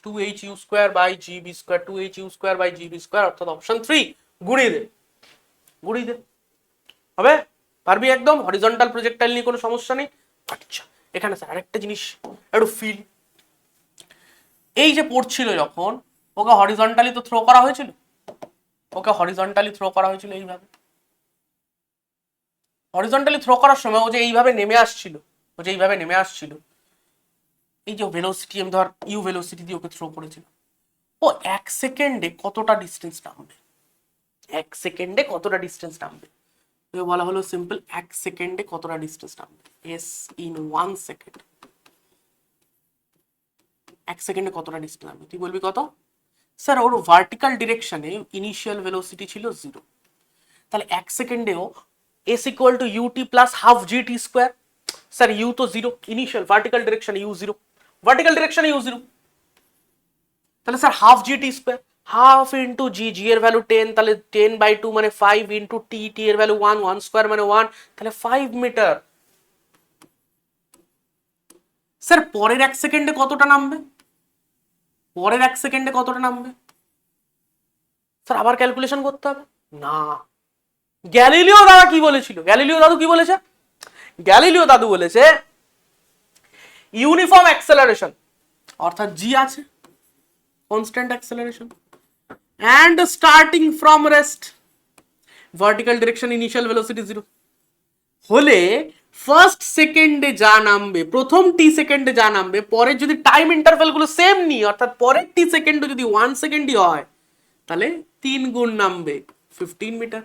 2 hu square by gb square, 2 hu square by gb square, অর্থাৎ অপশন 3। গুড়িয়ে দে হবে, পারবি একদম। হরিজন্টাল প্রজেক্টাইল নিয়ে কোনো সমস্যা নেই। আচ্ছা এখানে স্যার আরেকটা জিনিস একটু ফিল, এই যে পড়ছিল যখন ওকে হরিজন্টালি তো থ্রো করা হয়েছিল, এইভাবে হরিজন্টালি থ্রো করার সময় ও যে এইভাবে নেমে আসছিল, এই যে ভেলোসিটি আমি ধর ইউ ভেলোসিটি দিয়ে ওকে থ্রো করেছিল, ও 1 সেকেন্ডে কতটা ডিস্টেন্স নামবে, বলা হলো সিম্পল 1 সেকেন্ডে কতটা ডিস্টেন্স নামবে, এস ইন 1 সেকেন্ড, 1 সেকেন্ডে কতটা ডিস্টেন্স নামবে, তুই বলবি কত? স্যার ওর ভার্টিক্যাল ডিরেকশনে ইনিশিয়াল ভেলোসিটি ছিল 0, তাহলে 1 সেকেন্ডেও s equal to ut plus half gt square. Sir u তো 0, ইনিশিয়াল ভার্টিক্যাল ডিরেকশনে u 0, তাহলে sir half gt square, half into g এর ভ্যালু 10, তাহলে 10/2 মানে 5 ইন্টু t এর ভ্যালু 1 স্কোয়ার মানে 1, তাহলে 5 মিটার। স্যার পরের 1 সেকেন্ডে কতটা নামবে? স্যার আবার ক্যালকুলেশন করতে হবে না। গ্যালিলিও দাদু কি বলেছে? গ্যালিলিও দাদু বলেছে ইউনিফর্ম অ্যাক্সেলারেশন, অর্থাৎ জি আছে constant acceleration, and starting from rest vertical direction initial velocity 0 হলে ফার্স্ট সেকেন্ডে যা নামবে, প্রথম টি সেকেন্ডে যা নামবে, পরে যদি টাইম ইন্টারভ্যাল গুলো সেম নি, অর্থাৎ পরের টি সেকেন্ডে যদি 1 সেকেন্ডই হয়, তাহলে 3 গুণ নামবে 15 মিটার।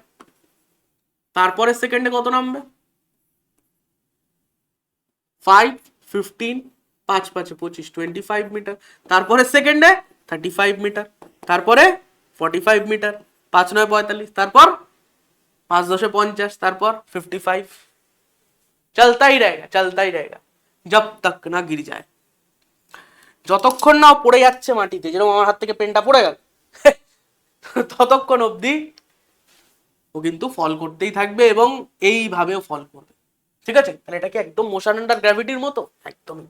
তারপরে সেকেন্ডে কত নামবে? 5 15 5 5 25 25 মিটার। তারপরে সেকেন্ডে 35 মিটার, তারপরে 45 মিটার, 5 9 45, তারপর 5 10 50, তারপর 55, चलता ही रहेगा जब तक ना गिर जाए। যতক্ষণ না পড়ে যাচ্ছে মাটিতে, যেরকম আমার হাত থেকে পেনটা পড়ে গেল, ততক্ষণ অবধি ও কিন্তু ফল করতেই থাকবে এবং এইভাবেও ফল করবে। ঠিক আছে, তাহলে এটা কি একদম মোশন আন্ডার গ্র্যাভিটির মতো? একদমই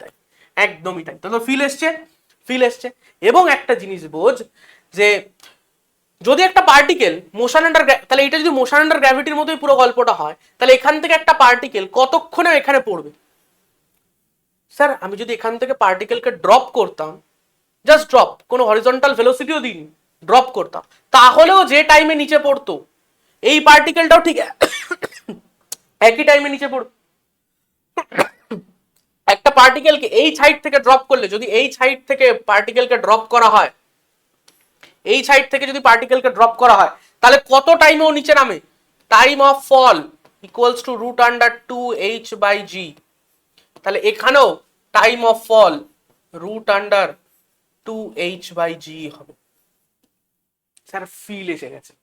তাই। তো ফিল এসছে। এবং একটা জিনিস বোঝ, যে যদি একটা পার্টিকেল মোশন আন্ডার, তাহলে এটা যদি মোশন আন্ডার গ্র্যাভিটির মতোই পুরো গল্পটা হয়, তাহলে এখান থেকে একটা পার্টিকেল কতক্ষণে এখানে পড়বে? স্যার আমি যদি এখান থেকে পার্টিকেলকে ড্রপ করতাম, জাস্ট ড্রপ, কোনো হরিজন্টাল ভেলোসিটিও দিইনি, ড্রপ করতাম, তাহলেও যে টাইমে নিচে পড়তো, এই পার্টিকেলটাও ঠিক একই টাইমে নিচে পড়বে। একটা পার্টিকেলকে এই সাইড থেকে ড্রপ করলে, যদি এই সাইড থেকে পার্টিকেলকে ড্রপ করা হয়, তাহলে কত টাইমে ও নিচে নামে? Time of fall equals to √2h/g। তাহলে এখানেও টাইম অফ ফল √2h/g হবে। স্যার ফিল এসে গেছে,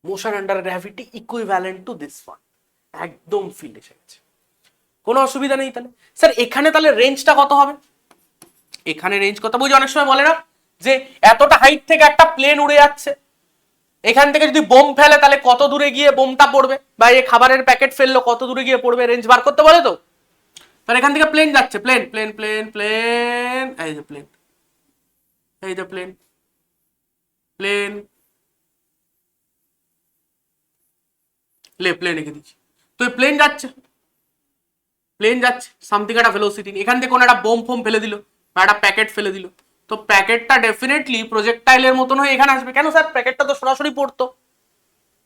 motion under gravity equivalent to this one, একদম ফিল এসে গেছে, কোনো অসুবিধা নেই। তাহলে স্যার এখানে তাহলে রেঞ্জটা কত হবে? এখানে রেঞ্জ কত বুঝি? অনেক সময় বলে না যে এতটা হাইট থেকে একটা প্লেন উড়ে যাচ্ছে, এখান থেকে যদি বোম ফেলে তাহলে কত দূরে গিয়ে বোমটা পড়বে, বা এই খাবারের প্যাকেট ফেললো কত দূরে গিয়ে পড়বে, রেঞ্জ বার করতে বলে। তো তাহলে এখান থেকে প্লেন যাচ্ছে, প্লেন, এই যে প্লেন, প্লেন এঁকে দিচ্ছি। তো এই প্লেন যাচ্ছে সামথিং একটা ভেলোসিটি, এখান থেকে কোনো একটা বোম ফোম ফেলে দিল বা একটা প্যাকেট ফেলে দিল, তো প্যাকেটটা ডেফিনেটলি প্রজেক্টাইলের মতন হয়ে এখানে আসবে। কেন স্যার? প্যাকেটটা তো সরাসরি পড়তো,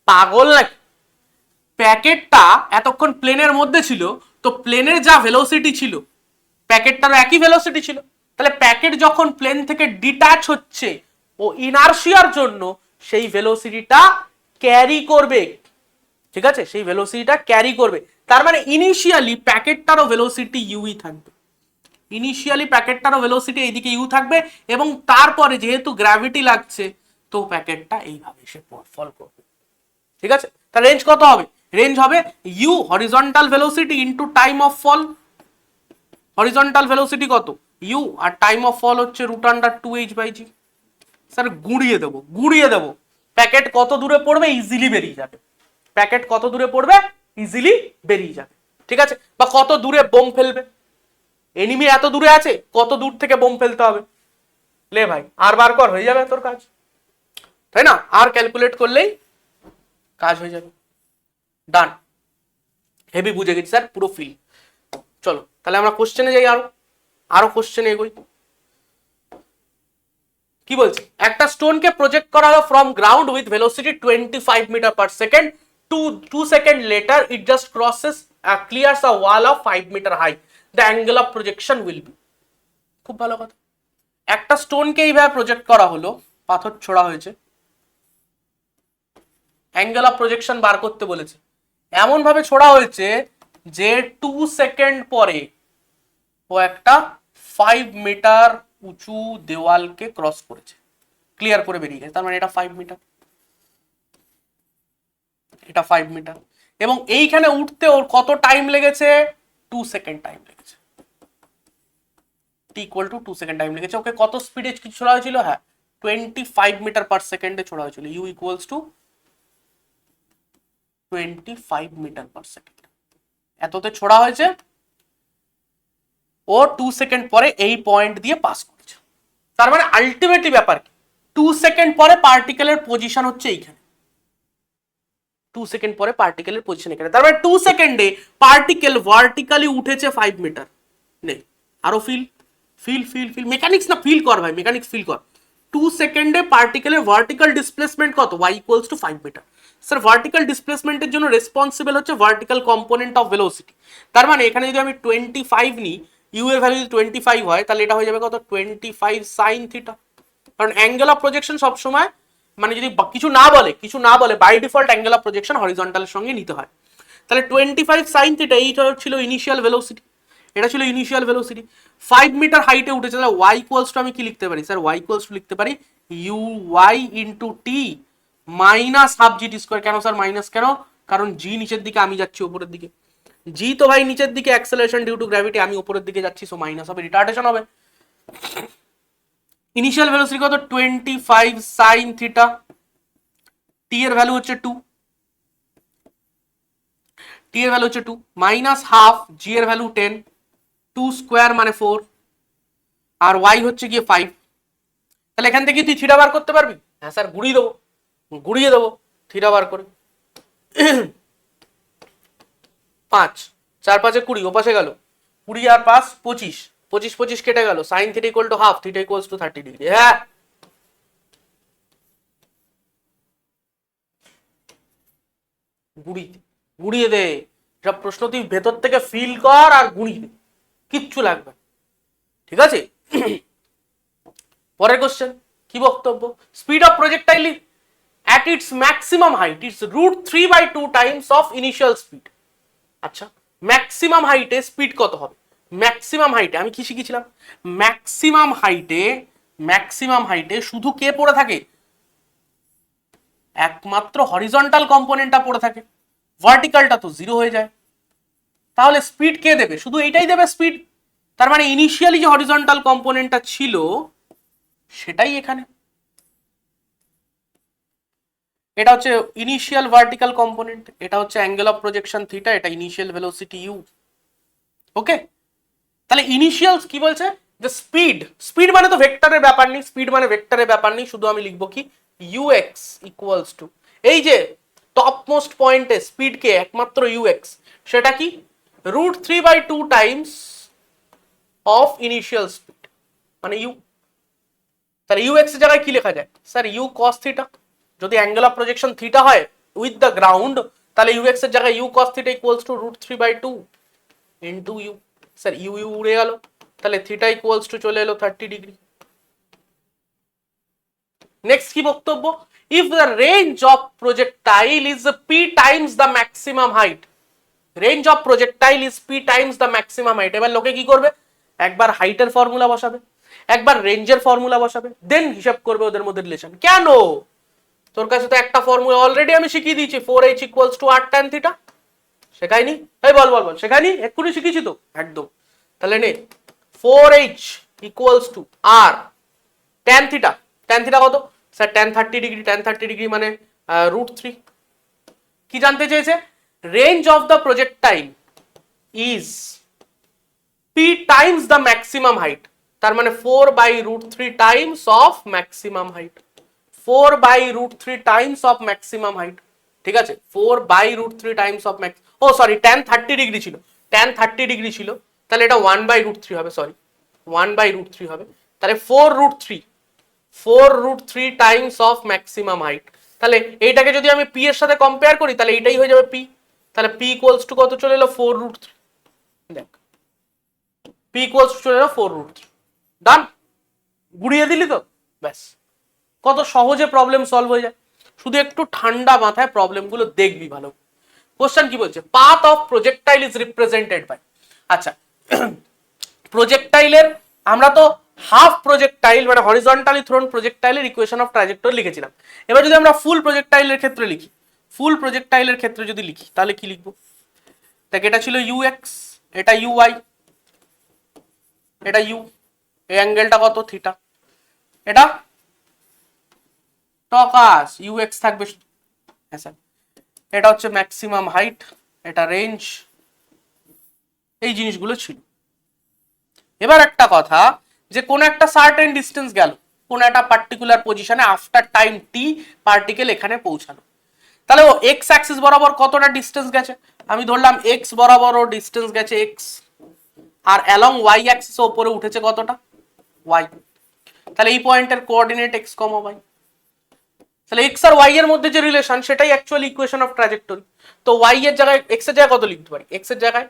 পাগল নাকি? প্যাকেটটা এতক্ষণ প্লেনের মধ্যে ছিল, তো প্লেনের যা ভেলোসিটি ছিল প্যাকেটটারও একই ভেলোসিটি ছিল, তাহলে প্যাকেট যখন প্লেন থেকে ডিট্যাচ হচ্ছে, ও ইনারশিয়ার জন্য সেই ভেলোসিটিটা ক্যারি করবে। ঠিক আছে, সেই ভেলোসিটিটা ক্যারি করবে, তার মানে ইনিশিয়ালি প্যাকেটটারও ভেলোসিটি ইউই থাকবে, এইদিকে ইউ থাকবে, এবং তারপরে যেহেতু গ্র্যাভিটি লাগছে, তো প্যাকেটটা এইভাবে সে ফল করবে। ঠিক আছে, তার রেঞ্জ কত হবে? রেঞ্জ হবে u horizontal velocity into time of fall. Horizontal velocity কত? ইউ, আর টাইম অফ ফল হচ্ছে √2h/g। স্যার গুড়িয়ে দেবো প্যাকেট কত দূরে পড়বে? ইজিলি বেরিয়ে যাবে। প্যাকেট কত দূরে পড়বে? ইজিলি বেরিয়ে যাবে। ঠিক আছে, বা কত দূরে বোম ফেলবে? এনিমি এত দূরে আছে, কত দূর থেকে বোম ফেলতে হবে? লে ভাই, আর বার কর, হয়ে যাবে তোর কাজ, তাই না? আর ক্যালকুলেট করলেই কাজ হয়ে যাবে। ডান, হেভি বুঝে গেছি স্যার, পুরো ফিল। চলো তাহলে আমরা কোশ্চেনে যাই, আরো কোশ্চেনে এগোই। কি বলছে? একটা স্টোনকে প্রজেক্ট করা হলো from ground with velocity 25 metre per second, 2 second later it just crosses clears a wall of 5 metre high, the angle of projection will be. খুব ভালো কথা। একটা স্টোনকে এইভাবে প্রজেক্ট করা হলো, পাথর ছোড়া হয়েছে, অ্যাঙ্গেল অফ প্রজেকশন বার করতে বলেছে। এমন ভাবে ছোড়া হয়েছে যে 2 সেকেন্ড পরে ও একটা 5 মিটার উঁচু দেওয়ালকে ক্রস করেছে, ক্লিয়ার করে বেরিয়ে গেছে। তার মানে এটা 5 মিটার, এটা 5 মিটার। এবং এইখানে উঠতে ওর কত টাইম লেগেছে? 2 সেকেন্ড টাইম লেগেছে। T equal to 2 second time লেগেছে। ওকে কত স্পিডে কিছু ছোড়া হয়েছিল? হ্যাঁ, 25 মিটার পার সেকেন্ডে ছোড়া হয়েছিল। U equals to 25 metre per second. এততে ছোড়া হয়েছে, ও 2 সেকেন্ড পরে এই পয়েন্ট দিয়ে পাস করেছে। তার মানে আলটিমেটলি ব্যাপার কি? 2 সেকেন্ড পরে পার্টিকেলের পজিশন হচ্ছে এইখানে, 2 সেকেন্ড পরে পার্টিকেলের পজিশন এখানে। তার মানে 2 সেকেন্ডে পার্টিকেল ভার্টিক্যালি উঠেছে 5 মিটার। নেই, আরো feel feel feel feel mechanics না, ফিল কর ভাই, মেকানিক্স ফিল কর। 2 সেকেন্ডে পার্টিকেলের ভার্টিক্যাল ডিসপ্লেসমেন্ট কত? y equals to 5 metre. Sir vertical ডিসপ্লেসমেন্টের জন্য রেসপন্সিবল হচ্ছে ভার্টিক্যাল কম্পোনেন্ট অফ ভেলোসিটি। তার মানে এখানে যদি আমি 25 নিই, ইউ এর ভ্যালু যদি 25 হয়, তাহলে এটা হয়ে যাবে কত? 25 সাইন থিটা। কারণ অ্যাঙ্গেল অফ প্রজেকশন সবসময়, মানে যদি কিছু না বলে by default angle of projection হরিজন্টালের সঙ্গে নিতে হয়। তাহলে 25 সাইন থিটা এইটা ছিল ইনিশিয়াল ভেলোসিটি, এটা ছিল ইনিশিয়াল ভেলোসিটি। 5 মিটার হাইটে উঠেছে। তাহলে y ইকুয়ালস টু আমি কি লিখতে পারি? স্যার y ইকুয়ালস টু লিখতে পারি u y into t minus half g t square. কেন স্যার মাইনাস কেন? কারণ জি নিচের দিকে, আমি যাচ্ছি উপরের দিকে। জি তো ভাই নিচের দিকে, অ্যাক্সেলারেশন ডিউ টু গ্র্যাভিটি, আমি উপরের দিকে যাচ্ছি, সো মাইনাস হবে, রিটার্ডেশন হবে। ইনিশিয়াল ভেলোসিটি কত? 25 সাইন থিটা। টি এর ভ্যালু হচ্ছে 2, টি এর ভ্যালু হচ্ছে 2 মাইনাস হাফ, জি এর ভ্যালু 10, 2 স্কোয়ার মানে 4, আর ওয়াই হচ্ছে গিয়ে 5। তাহলে এখান থেকে তুই থিটা বার করতে পারবি? হ্যাঁ স্যার, গুড়িয়ে দেবো থিটা বার করে। 5 4 5 20, ও পাশে গেল 20 আর 5 25, 25 25 কেটে গেল। Sine theta equal to half, theta equals to 30 degree. হ্যাঁ, গুড়িয়ে দে সব প্রশ্ন, তুই ভেতর থেকে ফিল কর আর গুড়িয়ে দে, কিচ্ছু লাগবে। ঠিক আছে, পরের কোশ্চেন কি বক্তব্য? Speed of projectile at its maximum height is √3/2 times of initial speed। আচ্ছা, ম্যাক্সিমাম হাইটে স্পিড কত হবে? ম্যাক্সিমাম হাইটে আমি কি শিখেছিলাম? ম্যাক্সিমাম হাইটে শুধু কে পড়ে থাকে? একমাত্র হরিজন্টাল কম্পোনেন্টটা পড়ে থাকে, ভার্টিক্যালটা তো জিরো হয়ে যায়। তাহলে স্পিড কে দেবে? শুধু এইটাই দেবে স্পিড। তার মানে ইনিশিয়ালি যে হরিজন্টাল কম্পোনেন্টটা ছিল সেটাই এখানে। এটা হচ্ছে ইনিশিয়াল ভার্টিক্যাল কম্পোনেন্ট, এটা হচ্ছে অ্যাঙ্গেল অফ প্রজেকশন থিটা, এটা ইনিশিয়াল ভেলোসিটি ইউ। ওকে, তাহলে ইনিশিয়াল কি বলছে? যে স্পিড মানে তো ভেক্টরের ব্যাপার নেই, শুধু আমি লিখবো কি ইউএক্স ইকুয়ালস টু, এই যে টপ মোস্ট পয়েন্টে স্পিড কে একমাত্র ইউএক্স, সেটা কি √3/2 টাইমস অফ ইনিশিয়াল স্পিড, মানে ইউ। তাহলে ইউএক্স এর জায়গায় কি লেখা যায়? Sir u cos theta. যদি অ্যাঙ্গেল অফ প্রজেকশন থিটা হয় উইথ দ্য গ্রাউন্ড, তাহলে ইউএক্স এর জায়গায় u cos theta equals to √3/2 into u. Sir u উড়ে গেল, তাহলে থিটা ইকুয়ালস টু চলে এলো 30 ডিগ্রি। নেক্সট কি বক্তব্য? If the range of projectile is P Times the maximum height, range of projectile is P Times the maximum height. এবার লোকে কি করবে? একবার হাইটের ফর্মুলা বসাবে, একবার রেঞ্জের ফর্মুলা বসাবে, দেন হিসাব করবে ওদের মধ্যে রিলেশন। কেন? তোর কাছে তো একটা ফর্মুলা অলরেডি আমি শিখিয়ে দিয়েছি, 4h equals to r tan theta. শেখাইনি? এই বল বল বল, শেখাইনি? এক্ষুনি শিখিয়েছি তো একদম। তাহলে নে 4h equals to r tan theta. tan theta কত sir? tan 30 degree. tan 30 degree মানে √3। কি জানতে চেয়েছে? Range of the projectile is p times the maximum height. তার মানে 4/√3 times of maximum height. 4/√3 times of maximum height. ঠিক আছে, 4/√3 times of max, ও সরি tan 30 ডিগ্রি ছিল, tan 30 ডিগ্রি ছিল, তাহলে এটা 1/√3 হবে, সরি 1/√3 হবে। তাহলে 4√3 টাইমস অফ ম্যাক্সিমাম হাইট। তাহলে এইটাকে যদি আমি পি এর সাথে কম্পেয়ার করি তাহলে এইটাই হয়ে যাবে পি। তাহলে পি ইকুয়ালস টু কত চলে এলো? 4√3। দেখ পি ইকুয়ালস টু চলে এলো 4√3। ডান? গুড়িয়ে দিলি তো, ব্যাস। কত সহজে প্রবলেম সলভ হয়ে যায়, শুধু একটু ঠান্ডা মাথায় প্রবলেমগুলো দেখবি ভালো। কোশ্চেন কি বলছে? Path of projectile is represented by. আচ্ছা, প্রজেক্টাইলের আমরা তো হাফ প্রজেক্টাইল মানে হরিজন্টালি থ্রোন প্রজেক্টাইলের ইকুয়েশন অফ ট্রাজেক্টরি লিখেছিলাম। এবার যদি আমরা ফুল প্রজেক্টাইলের ক্ষেত্রে লিখি, ফুল প্রজেক্টাইলের ক্ষেত্রে যদি লিখি তাহলে কি লিখবো? দেখ, এটা ছিল ইউএক্স, এটা ইউআই, এটা ইউ, এই অ্যাঙ্গেলটা কত? থিটা। এটা টকাস ইউএক্স থাকবে, হ্যাঁ স্যার। এটা হচ্ছে ম্যাক্সিমাম হাইট, এটা রেঞ্জ, এই জিনিসগুলো ছিল। এবার একটা কথা, যে কোন একটা সার্টেন ডিস্টেন্স গেল, কোন একটা পার্টিকুলার পজিশনে আফটার টাইম টি পার্টিকেল এখানে পৌঁছালো, তাহলে ও এক্স অ্যাক্সিস বরাবর কতটা ডিস্টেন্স গেছে? আমি ধরলাম এক্স বরাবর ও ডিস্টেন্স গেছে এক্স, আর অ্যালং ওয়াই অ্যাক্সিস উপরে উঠেছে কতটা? ওয়াই। তাহলে এই পয়েন্টের কোঅর্ডিনেট এক্স কমা ওয়াই। তাহলে এক্স আর ওয়াই এর মধ্যে যে রিলেশন সেটাই অ্যাকচুয়ালি ইকুয়েশন অফ ট্রাজেক্টরি। তো ওয়াই এর জায়গায় এক্স এর জায়গায় কত লিখতে পারি? এক্স এর জায়গায়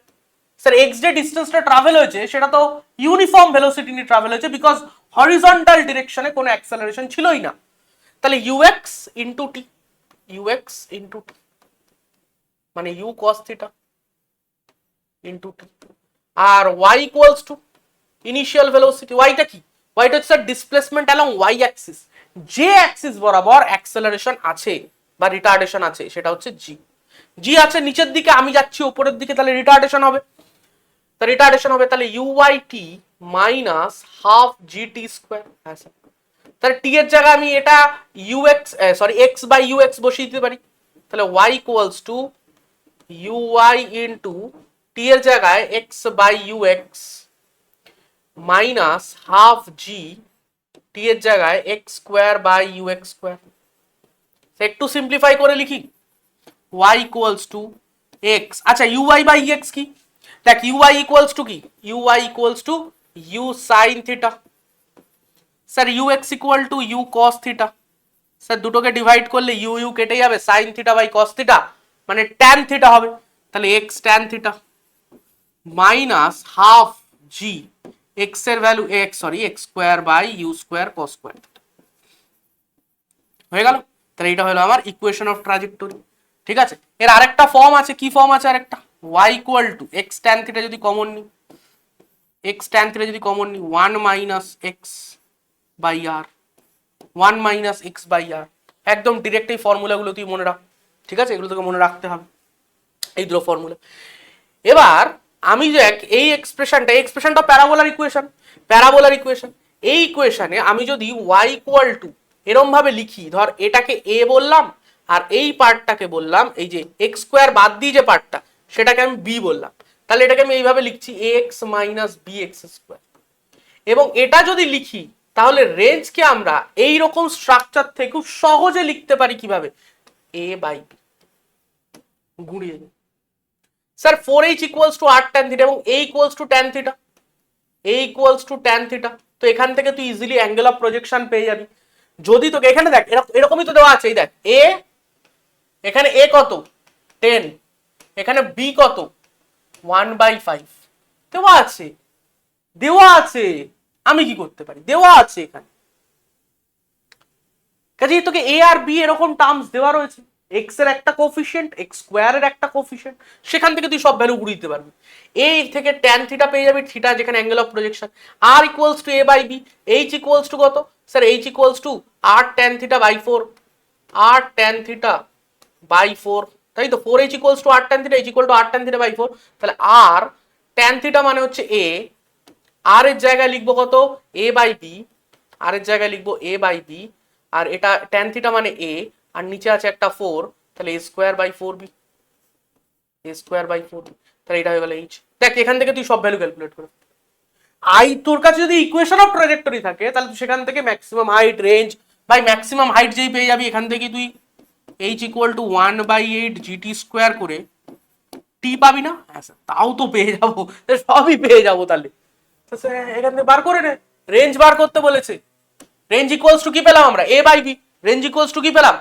স্যার এক্স যে ডিস্টেন্সটা ট্রাভেল হয়েছে সেটা তো ইউনিফর্ম ভেলোসিটি নিয়ে ট্রাভেল হয়েছে, বিকজ হরিজন্টাল ডিরেকশনে কোনো অ্যাক্সেলারেশন ছিলই না। তাহলে u x into t, u x into t মানে u cos theta into t, আর y equals to initial velocity. ওয়াইটা কি? ওয়াইটা হচ্ছে ডিসপ্লেসমেন্ট অ্যালং ওয়াই অ্যাক্সিস। যে অ্যাক্সিস বরাবর অ্যাক্সেলারেশন আছে বা রিটার্ডেশন আছে সেটা হচ্ছে জি। জি আছে নিচের দিকে, আমি যাচ্ছি উপরের দিকে, তাহলে রিটার্ডেশন হবে। তা রিটার্ডেশন হবে তাহলে u y t minus half g t square. হ্যাঁ স্যার। তাহলে টি এর জায়গায় আমি এটা u x sorry x by u x বসিয়ে দিতে পারি। তাহলে y equals to u y into t এর জায়গায় x by u x minus half g t এর জায়গায় x square by u x square. একটু সিম্পলিফাই করে লিখি, y ইকুয়ালস টু এক্স। আচ্ছা, ইউআই বাই এক্স কি? দেখ, ইউআই ইকুয়ালস টু কি? U y equals two u sine theta. Sir u x equal to u cos theta. Sir দুটোকে ডিভাইড করলে u u কেটে যাবে, sine theta by cos theta মানে tan theta হবে। তাহলে x tan theta minus half g x এর value x sorry x square by u square cos square হয়ে গেল। তাহলে এটা হলো আমার ইকুয়েশন অফ ট্রাজেক্টরি। ঠিক আছে, এর আরেকটা ফর্ম আছে। কি ফর্ম আছে আরেকটা? y equal to x tan theta যদি কমন নিই, এক্স ট্যান থিটা যদি কমন নিই 1 minus x by R, 1 minus x by R. একদম ডিরেক্ট এই ফর্মুলাগুলো তুই মনে রাখ। ঠিক আছে, এগুলো তোকে মনে রাখতে হবে, এই দুটো ফর্মুলা। এবার আমি দেখ এই এক্সপ্রেশনটা প্যারাবোলার ইকুয়েশন, প্যারাবোলার ইকুয়েশন। এই ইকুয়েশনে আমি যদি y ইকুয়াল টু এরম ভাবে লিখি, ধর এটাকে a বললাম আর এই পার্টটাকে বললাম, এই যে এক্স স্কোয়ার বাদ দিয়ে যে পার্টটা সেটাকে আমি b বললাম, তাহলে এটাকে আমি এইভাবে লিখছি ax minus b x square. এবং এটা যদি লিখি তাহলে রেঞ্জকে আমরা এই রকম স্ট্রাকচার থেকে খুব সহজে লিখতে পারি। কিভাবে? a বাই b গুণিয়ে। Sir 4h equals to r tan theta এবং a equals to tan theta, a equals to tan theta. তো এখান থেকে তুই ইজিলি অ্যাঙ্গেল অফ প্রজেকশন পেয়ে যাবি। যদি তোকে এখানে দেখ এরকমই তো দেওয়া আছে, এই দেখ a, এখানে a কত 10, এখানে b কত 1/5 দেওয়া আছে, দেওয়া আছে। আমি কি করতে পারি? দেওয়া আছে এখানে, কাজে তোকে a আর b এরকম টার্মস দেওয়া রয়েছে, এক্স এর একটা কোফিসিয়েন্ট, এক্স স্কোয়ারের একটা কোফিসিয়েন্ট, সেখান থেকে তুই সব ভ্যালু ঘুরিয়ে দিতে পারবি। এই থেকে ট্যান থিটা পেয়ে যাবি, থিটা যেখানে angle of projection, R equals to A by b, H equals to কত sir, H equals to R tan theta by 4, R tan theta by 4, তাই তো 4h equals to R tan theta, H equal to R tan theta by 4, তাহলে আর tan theta মানে হচ্ছে এ, আর এর জায়গায় লিখবো কত এ বাই বি, আর এর জায়গায় লিখবো এ বাই বি, আর এটা ট্যান থিটা মানে এ, আর নিচে আছে একটা 4, তাহলে A square by 4b, A square by 4b, তাহলে এটা হয়ে গেল এইচ। দেখ এখান থেকে তুই সব ভ্যালু ক্যালকুলেট করে, তোর কাছে যদি ইকুয়েশন অফ ট্রাজেক্টরি থাকে তাহলে তুই সেখান থেকে maximum height range by maximum height যেই পেয়ে যাবি, এখান থেকে তুই h equal to 1/8 g t square করে টি পাবি না? হ্যাঁ স্যার, তাও তো পেয়ে যাবো, সবই পেয়ে যাবো তাহলে। এখান থেকে বার করে নে, রেঞ্জ বার করতে বলেছে, রেঞ্জ ইকুয়ালস টু কি পেলাম আমরা, A by B, range equals to কি পেলাম,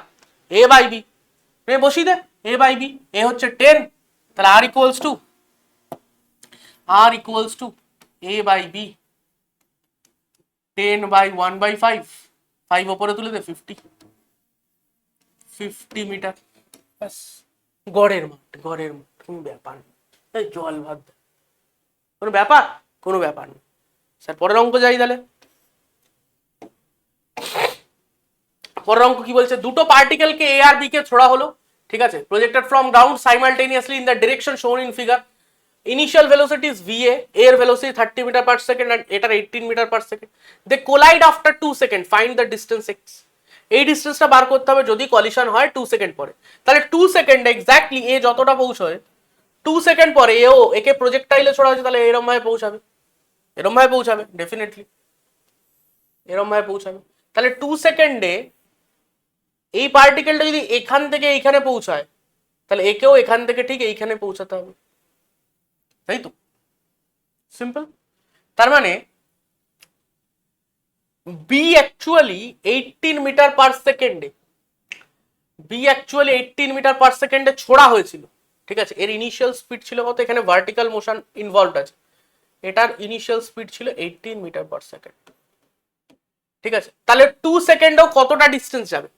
এ বাই বি, বসিয়ে দে এ বাই বি, এ হচ্ছে 10, তাহলে আর equals to A by B 10/1/5, 5 ওপরে তুলে দে 50 মিটার, ব্যাস গড়ের মাঠ, গড়ের মাঠ, কোনো ব্যাপার নেই, জল ভাত কোনো ব্যাপার, কোনো ব্যাপার নেই। স্যার পরের অঙ্ক যাই তাহলে। পরের অঙ্ক কি বলছে, দুটো পার্টিকেলকে এ আর বি কে ছোড়া হলো, ঠিক আছে, projected from ground simultaneously in the direction shown in figure, initial velocity is va, এর velocity 30 metre per second and এটার 18 metre per second, they collide after 2 second, find the distance x, এই ডিসটেন্সটা বার করতে হবে যদি কলিশন হয় 2 second পরে, তাহলে 2 second exactly এ যতটা পৌঁছয় 2 সেকেন্ড পরে একে প্রজেক্টাইলে ছোড়া হচ্ছে, তাহলে এরম ভাবে পৌঁছাবে, এরম ভাবে পৌঁছাবে ডেফিনেটলি, এরম ভাবে পৌঁছাবে, তাহলে 2 সেকেন্ডে এই পার্টিকেলটা যদি এখান থেকে এইখানে পৌঁছায়, তাহলে একেও এখান থেকে ঠিক এইখানে পৌঁছাতে হবে, তাই তো, সিম্পল। তার মানে বি অ্যাকচুয়ালি 18 মিটার পার সেকেন্ডে, বি অ্যাকচুয়ালি 18 মিটার পার সেকেন্ডে ছোড়া হয়েছিল, ঠিক আছে, এর ইনিশিয়াল স্পিড ছিল কত, এখানে ভার্টিক্যাল মোশন ইনভলভড আছে, এটার ইনিশিয়াল স্পিড ছিল 18 মিটার পার সেকেন্ড, ঠিক আছে, তাহলে 2 সেকেন্ডেও কতটা ডিস্টেন্স যাবে,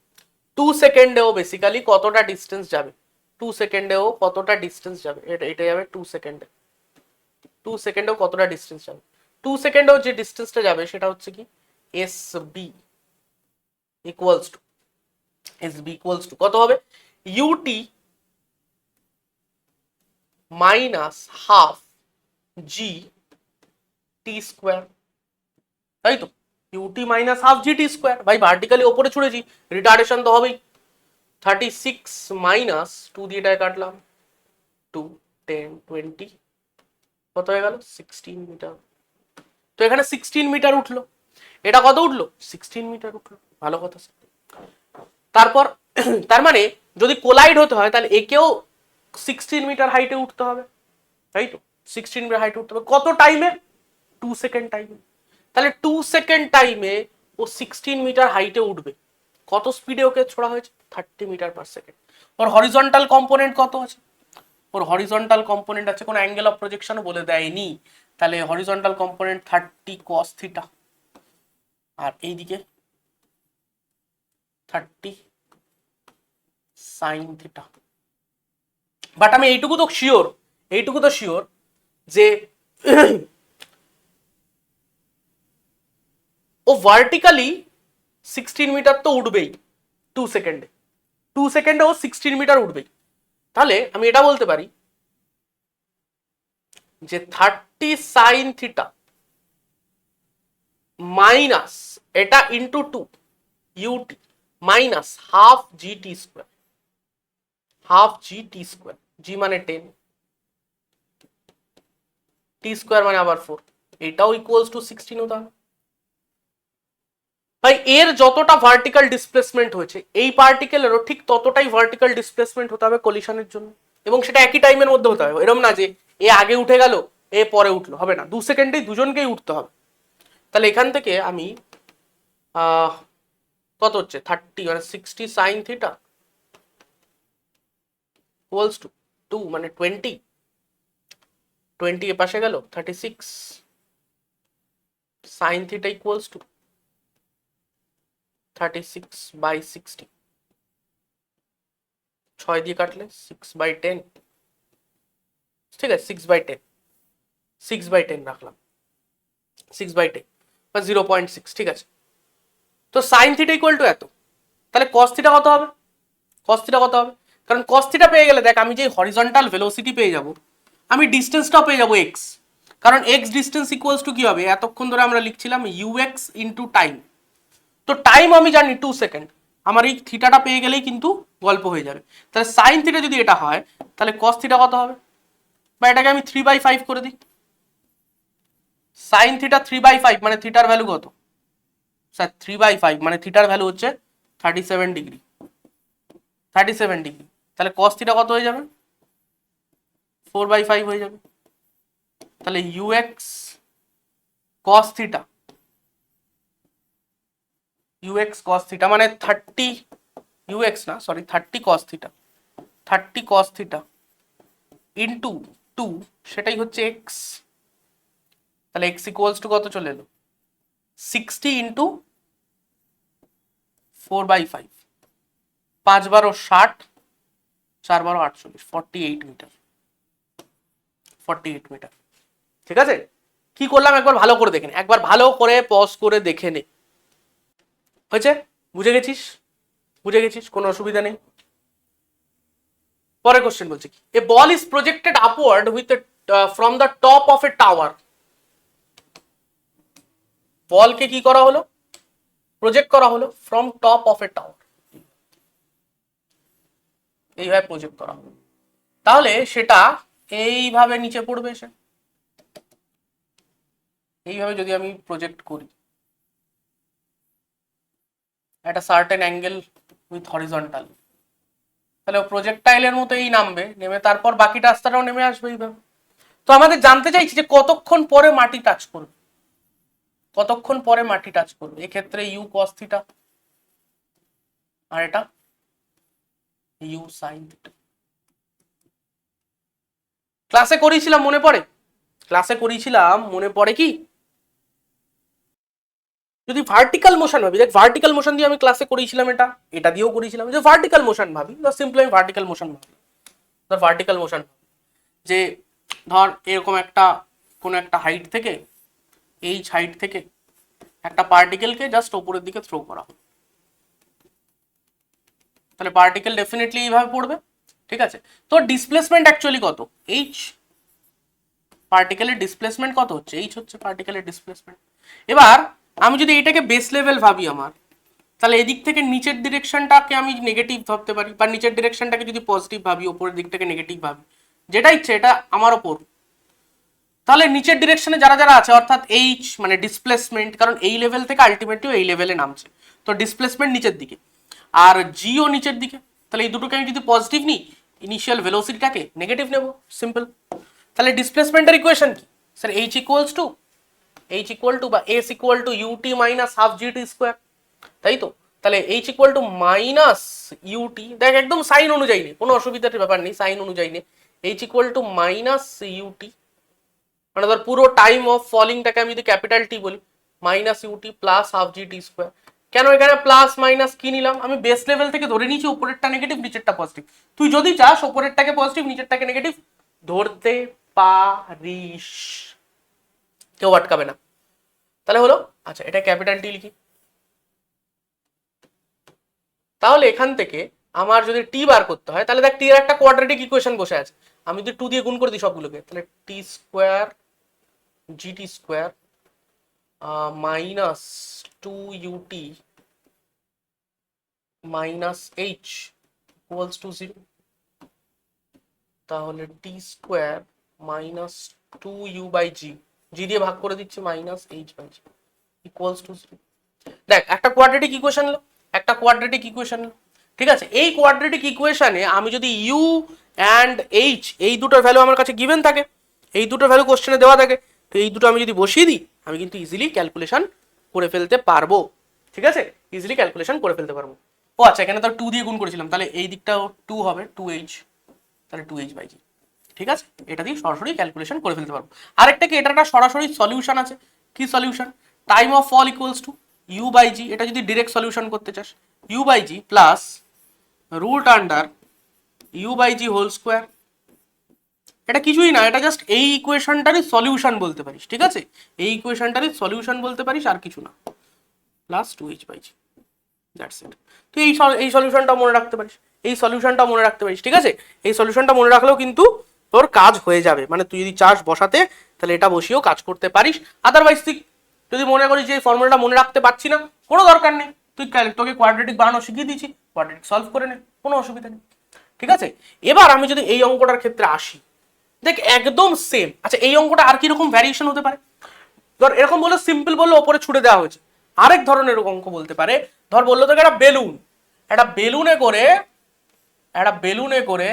2 সেকেন্ডেও বেসিক্যালি কতটা ডিস্টেন্স যাবে, 2 সেকেন্ডেও কতটা ডিস্টেন্স যাবে, এটা যাবে 2 সেকেন্ডে, 2 সেকেন্ডেও কতটা ডিস্টেন্স যাবে, 2 সেকেন্ডেও যে ডিস্টেন্সটা যাবে সেটা হচ্ছে কি s b equals to, s b equals to কত হবে, u t minus half g t square, তাই তো, u t minus half g t square, ভাই ভার্টিক্যালি ওপরে ছুড়েছি, রিটার্ডেশন তো হবেই, 36 মাইনাস 2 দিয়ে এটায় কাটলাম, 2 10 20 কত হয়ে গেল 16 মিটার, তো এখানে 16 মিটার উঠলো, এটা কত উঠলো 16 মিটার উঠলো, ভালো কথা। তারপর তার মানে যদি কোলাইড হতে হয় তাহলে একেও 16 মিটার হাইটে উঠতে হবে, তাই তো, 16 মিটার হাইটে উঠতে হবে, কত টাইমে 2 সেকেন্ড টাইমে, তাহলে 2 সেকেন্ড টাইমে ও 16 মিটার হাইটে উঠবে, কত স্পিডে ওকে ছোড়া হয়েছে 30 মিটার পার সেকেন্ড, ওর হরিজন্টাল কম্পোনেন্ট কত আছে, ওর হরিজন্টাল কম্পোনেন্ট আছে, কোনো অ্যাঙ্গেল অফ প্রজেকশনও বলে দেয়নি, তাহলে হরিজন্টাল কম্পোনেন্ট 30 cos থিটা, আর এইদিকে 30 sin থিটা, বাট আমি এইটুকু তো শিওর যে ও ভার্টিক্যালি 16 মিটার তো উঠবেই 2 সেকেন্ডে, 2 সেকেন্ডে ও 16 মিটার উঠবেই, তাহলে আমি এটা বলতে পারি যে 30 sin থিটা মাইনাস এটা into 2 UT minus half g t square, half g t square, জি মানে 10, টি স্কোয়ার মানে আবার 4, এটাও ইকুয়ালস টু 16 হতে হবে, ভাই এর যতটা ভার্টিক্যাল ডিসপ্লেসমেন্ট হয়েছে এই পার্টিকেলেরও ঠিক ততটাই ভার্টিক্যাল ডিসপ্লেসমেন্ট হতে হবে কলিশনের জন্য, এবং সেটা একই টাইমের মধ্যে হতে হবে, এরকম না যে এ আগে উঠে গেল এ পরে উঠলো, হবে না, 2 সেকেন্ডেই দুজনকেই উঠতে হবে। তাহলে এখান থেকে আমি কত হচ্ছে 30 মানে 60 সাইন থিটা ইকুয়ালস টু 2 মানে 20, 20 এ পাশে গেল 36 সাইন থিটা ইকুয়ালস টু 36/60, 6 দিয়ে কাটলে 6/10, ঠিক আছে 6/10, 6/10 রাখলাম, 6/10 বা 0.6, ঠিক আছে। তো সাইন থিটা ইকুয়াল টু এত, তাহলে কস থিটা কত হবে? কস থিটা কত হবে? কারণ কস থিটা পেয়ে গেলে দেখ আমি যে হরিজন্টাল ভেলোসিটি পেয়ে যাব, আমি ডিস্টেন্সটাও পেয়ে যাবো এক্স, কারণ এক্স ডিস্টেন্স ইকুয়ালস টু কি হবে, এতক্ষণ ধরে আমরা লিখছিলাম ইউএক্স ইন্টু টাইম, তো টাইম আমি জানি 2 সেকেন্ড, আমার এই থিটাটা পেয়ে গেলেই কিন্তু গল্প হয়ে যাবে। তাহলে সাইন থিটা যদি এটা হয় তাহলে কস থিটা কত হবে, বা এটাকে আমি 3/5 করে দিই, সাইন থিটা 3/5 মানে থিটার ভ্যালু কত স্যার, 3/5 মানে থিটার ভ্যালু হচ্ছে 37 ডিগ্রি, 37 ডিগ্রি, তাহলে কস থিটা কত হয়ে যাবে, 4/5 হয়ে যাবে। তাহলে ইউএক্স কস থিটা, ইউএক্স কস থিটা মানে 30 ইউএক্স না সরি 30 কস থিটা, 30 কস থিটা ইন্টু 2, সেটাই হচ্ছে এক্স। তাহলে এক্স ইকুয়ালস টু কত চলে এলো, 60 ইন্টু 4/5, 5 × 12 = 60, 4 × 12 = 48, 48 মিটার, 48 মিটার, ঠিক আছে। কি করলাম একবার ভালো করে দেখে নে, একবার ভালো করে পজ করে দেখে নে, হয়েছে? বুঝে গেছিস? বুঝে গেছিস, কোনো অসুবিধা নেই। পরের কোশ্চেন বলছে কি, a ball is projected upward with from the top of a tower. বলকে কি করা হলো, প্রজেক্ট করা হলো from top of a tower, এইভাবে প্রজেক্ট করা হলো, তাহলে সেটা এইভাবে নিচে পড়বে, সে এইভাবে যদি আমি প্রজেক্ট করি একটা সার্টেন অ্যাঙ্গেল উইথ হরিজন্টাল, তাহলে প্রজেক্টাইলের মতো এই নামবে, নেমে তারপর বাকি রাস্তাটাও নেমে আসবে এইভাবে। তো আমাদের জানতে চাইছি যে কতক্ষণ পরে মাটি টাচ করবে, কতক্ষণ পরে মাটি টাচ করবে, এক্ষেত্রে ইউ কস থিটা আর এটা ইউ সাইন থিটা। ক্লাসে করিয়েছিলাম মনে পড়ে, ক্লাসে করিয়েছিলাম মনে পড়ে কি, যদি ভার্টিক্যাল মোশন ভাবি, দেখ ভার্টিক্যাল মোশন দিয়ে আমি ক্লাসে করিয়েছিলাম, এটা এটা দিয়েও করিয়েছিলাম, যে ভার্টিক্যাল মোশন ভাবি, সিম্পলি আমি ভার্টিক্যাল মোশন ভাবি, ধর ভার্টিক্যাল মোশন, যে ধর এরকম একটা কোনো একটা হাইট থেকে, এই হাইট থেকে একটা পার্টিকেলকে জাস্ট ওপরের দিকে থ্রো করা হয়, তাহলে পার্টিকেল ডেফিনেটলি এইভাবে পড়বে, ঠিক আছে। তো ডিসপ্লেসমেন্ট অ্যাকচুয়ালি কত, এইচ, পার্টিকেলের ডিসপ্লেসমেন্ট কত হচ্ছে, এইচ হচ্ছে পার্টিকেলের ডিসপ্লেসমেন্ট। এবার আমি যদি এটাকে বেস লেভেল ভাবি আমার, তাহলে এদিক থেকে নিচের ডিরেকশনটাকে আমি নেগেটিভ ভাবতে পারি, বা নিচের ডিরেকশনটাকে যদি পজিটিভ ভাবি, ওপরের দিকটাকে নেগেটিভ ভাবি, যেটা ইচ্ছে এটা আমার ওপর। তাহলে নিচের ডিরেকশনে যারা যারা আছে অর্থাৎ এইচ মানে ডিসপ্লেসমেন্ট, কারণ এই লেভেল থেকে আলটিমেটলি এই লেভেলে নামছে, তো ডিসপ্লেসমেন্ট নিচের দিকে, আর জিও নিচের দিকে, তাহলে এই দুটোকে আমি যদি পজিটিভ নিই, ইনিশিয়াল ভেলোসিটিটাকে নেগেটিভ নেব, সিম্পল। তাহলে ডিসপ্লেসমেন্টের ইকুয়েশন কি স্যার, এইচ ইকুয়াল টু বা s equal to u t minus half g t square, তাই তো। তাহলে h equal to minus u t, দেখ একদম সাইন অনুযায়ী নেই, কোনো অসুবিধার ব্যাপার নেই, সাইন অনুযায়ী নেই, h equal to minus u t, মানে ধর পুরো টাইম অফ ফলিংটাকে আমি যদি ক্যাপিটাল টি বলি, minus u t plus half g t square. কেন এখানে প্লাস মাইনাস কি নিলাম, আমি বেস লেভেল থেকে ধরে নিয়েছি উপরেরটা নেগেটিভ নিচেরটা পজিটিভ, তুই যদি চাস উপরেরটাকে পজিটিভ নিচেরটাকে নেগেটিভ ধরতে পারিস, কেউ আটকাবে না। তাহলে হলো, আচ্ছা এটা ক্যাপিটাল টি লিখি, তাহলে এখান থেকে আমার যদি টি বার করতে হয়, তাহলে দেখ টি এর একটা কোয়াড্রেটিক ইকুয়েশন বসে আছে, আমি যদি 2 দিয়ে গুণ করে দিই সবগুলোকে, তাহলে T square GT square minus 2ut minus H equals to 0, তাহলে টি স্কোয়ার মাইনাস 2u/g, জি দিয়ে ভাগ করে দিচ্ছি, মাইনাস h/g ইকুয়ালস টু 0। দেখ একটা কোয়াড্রেটিক ইকুয়েশন এলো, একটা কোয়াড্রেটিক ইকুয়েশন এলো, ঠিক আছে। এই কোয়াড্রেটিক ইকুয়েশনে আমি যদি ইউ অ্যান্ড এইচ এই দুটোর ভ্যালু আমার কাছে গিভেন থাকে, এই দুটো ভ্যালু কোশ্চেনে দেওয়া থাকে, তো এই দুটো আমি যদি বসিয়ে দিই আমি কিন্তু ইজিলি ক্যালকুলেশন করে ফেলতে পারবো, ঠিক আছে, ইজিলি ক্যালকুলেশন করে ফেলতে পারবো। ও আচ্ছা, এখানে তো 2 দিয়ে গুণ করেছিলাম, তাহলে এই দিকটাও 2 হবে, 2h, তাহলে 2h/g, ঠিক আছে, এটা দিয়ে সরাসরি ক্যালকুলেশন করে ফেলতে পারবো। আরেকটা কি, এটার একটা সরাসরি সলিউশন আছে, কি solution, time of fall equals to u/g, এটা যদি ডিরেক্ট সলিউশন করতে চাস u/g plus root under u by g whole square, এটা কিছুই না, এটা জাস্ট এই ইকুয়েশনটারই সলিউশন বলতে পারিস, ঠিক আছে, এই ইকুয়েশনটারই সলিউশন বলতে পারিস, আর কিছু না, plus 2h by g, that's it. তুই এই সলিউশনটা মনে রাখতে পারিস, এই সলিউশনটা মনে রাখতে পারিস, ঠিক আছে, এই সলিউশনটা মনে রাখলেও কিন্তু তোর কাজ হয়ে যাবে, মানে তুই যদি চাস বসাতে তাহলে এটা বসিয়েও কাজ করতে পারিস। আদারওয়াইজ তুই যদি মনে করিস যে এই ফর্মুলাটা মনে রাখতে পারছি না, কোনো দরকার নেই, তুই তোকে কোয়াড্রেটিক বানানো শিখিয়ে দিয়েছি, কোয়াড্রেটিক সলভ করে নে, কোনো অসুবিধা নেই, ঠিক আছে। এবার আমি যদি এই অঙ্কটার ক্ষেত্রে আসি, দেখ একদম সেম। আচ্ছা এই অঙ্কটা আর কিরকম ভ্যারিয়েশন হতে পারে, ধর এরকম বললো সিম্পল বললো ওপরে ছুড়ে দেওয়া হয়েছে, আরেক ধরনের অঙ্ক বলতে পারে, ধর বললো তোকে একটা বেলুন, একটা বেলুনে করে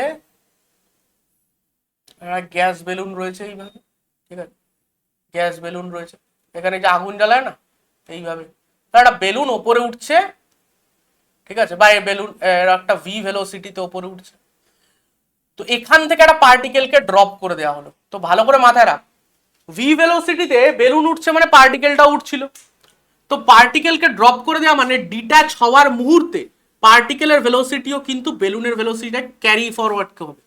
গ্যাস বেলুন রয়েছে এইভাবে, ঠিক আছে, গ্যাস বেলুন রয়েছে, এখানে যে আগুন জ্বালায় না এইভাবে, একটা বেলুন ওপরে উঠছে, ঠিক আছে, বা এই বেলুন একটা ভি ভেলোসিটিতে ওপরে উঠছে, তো এখান থেকে একটা পার্টিকেলকে ড্রপ করে দেওয়া হলো। তো ভালো করে মাথায় রাখ, ভি ভেলোসিটিতে বেলুন উঠছে মানে পার্টিকেলটা উঠছিল, তো পার্টিকেলকে ড্রপ করে দেওয়া মানে ডিট্যাচ হওয়ার মুহূর্তে পার্টিকেলের ভেলোসিটিও কিন্তু বেলুনের ভেলোসিটিটা ক্যারি ফরওয়ার্ড হবে,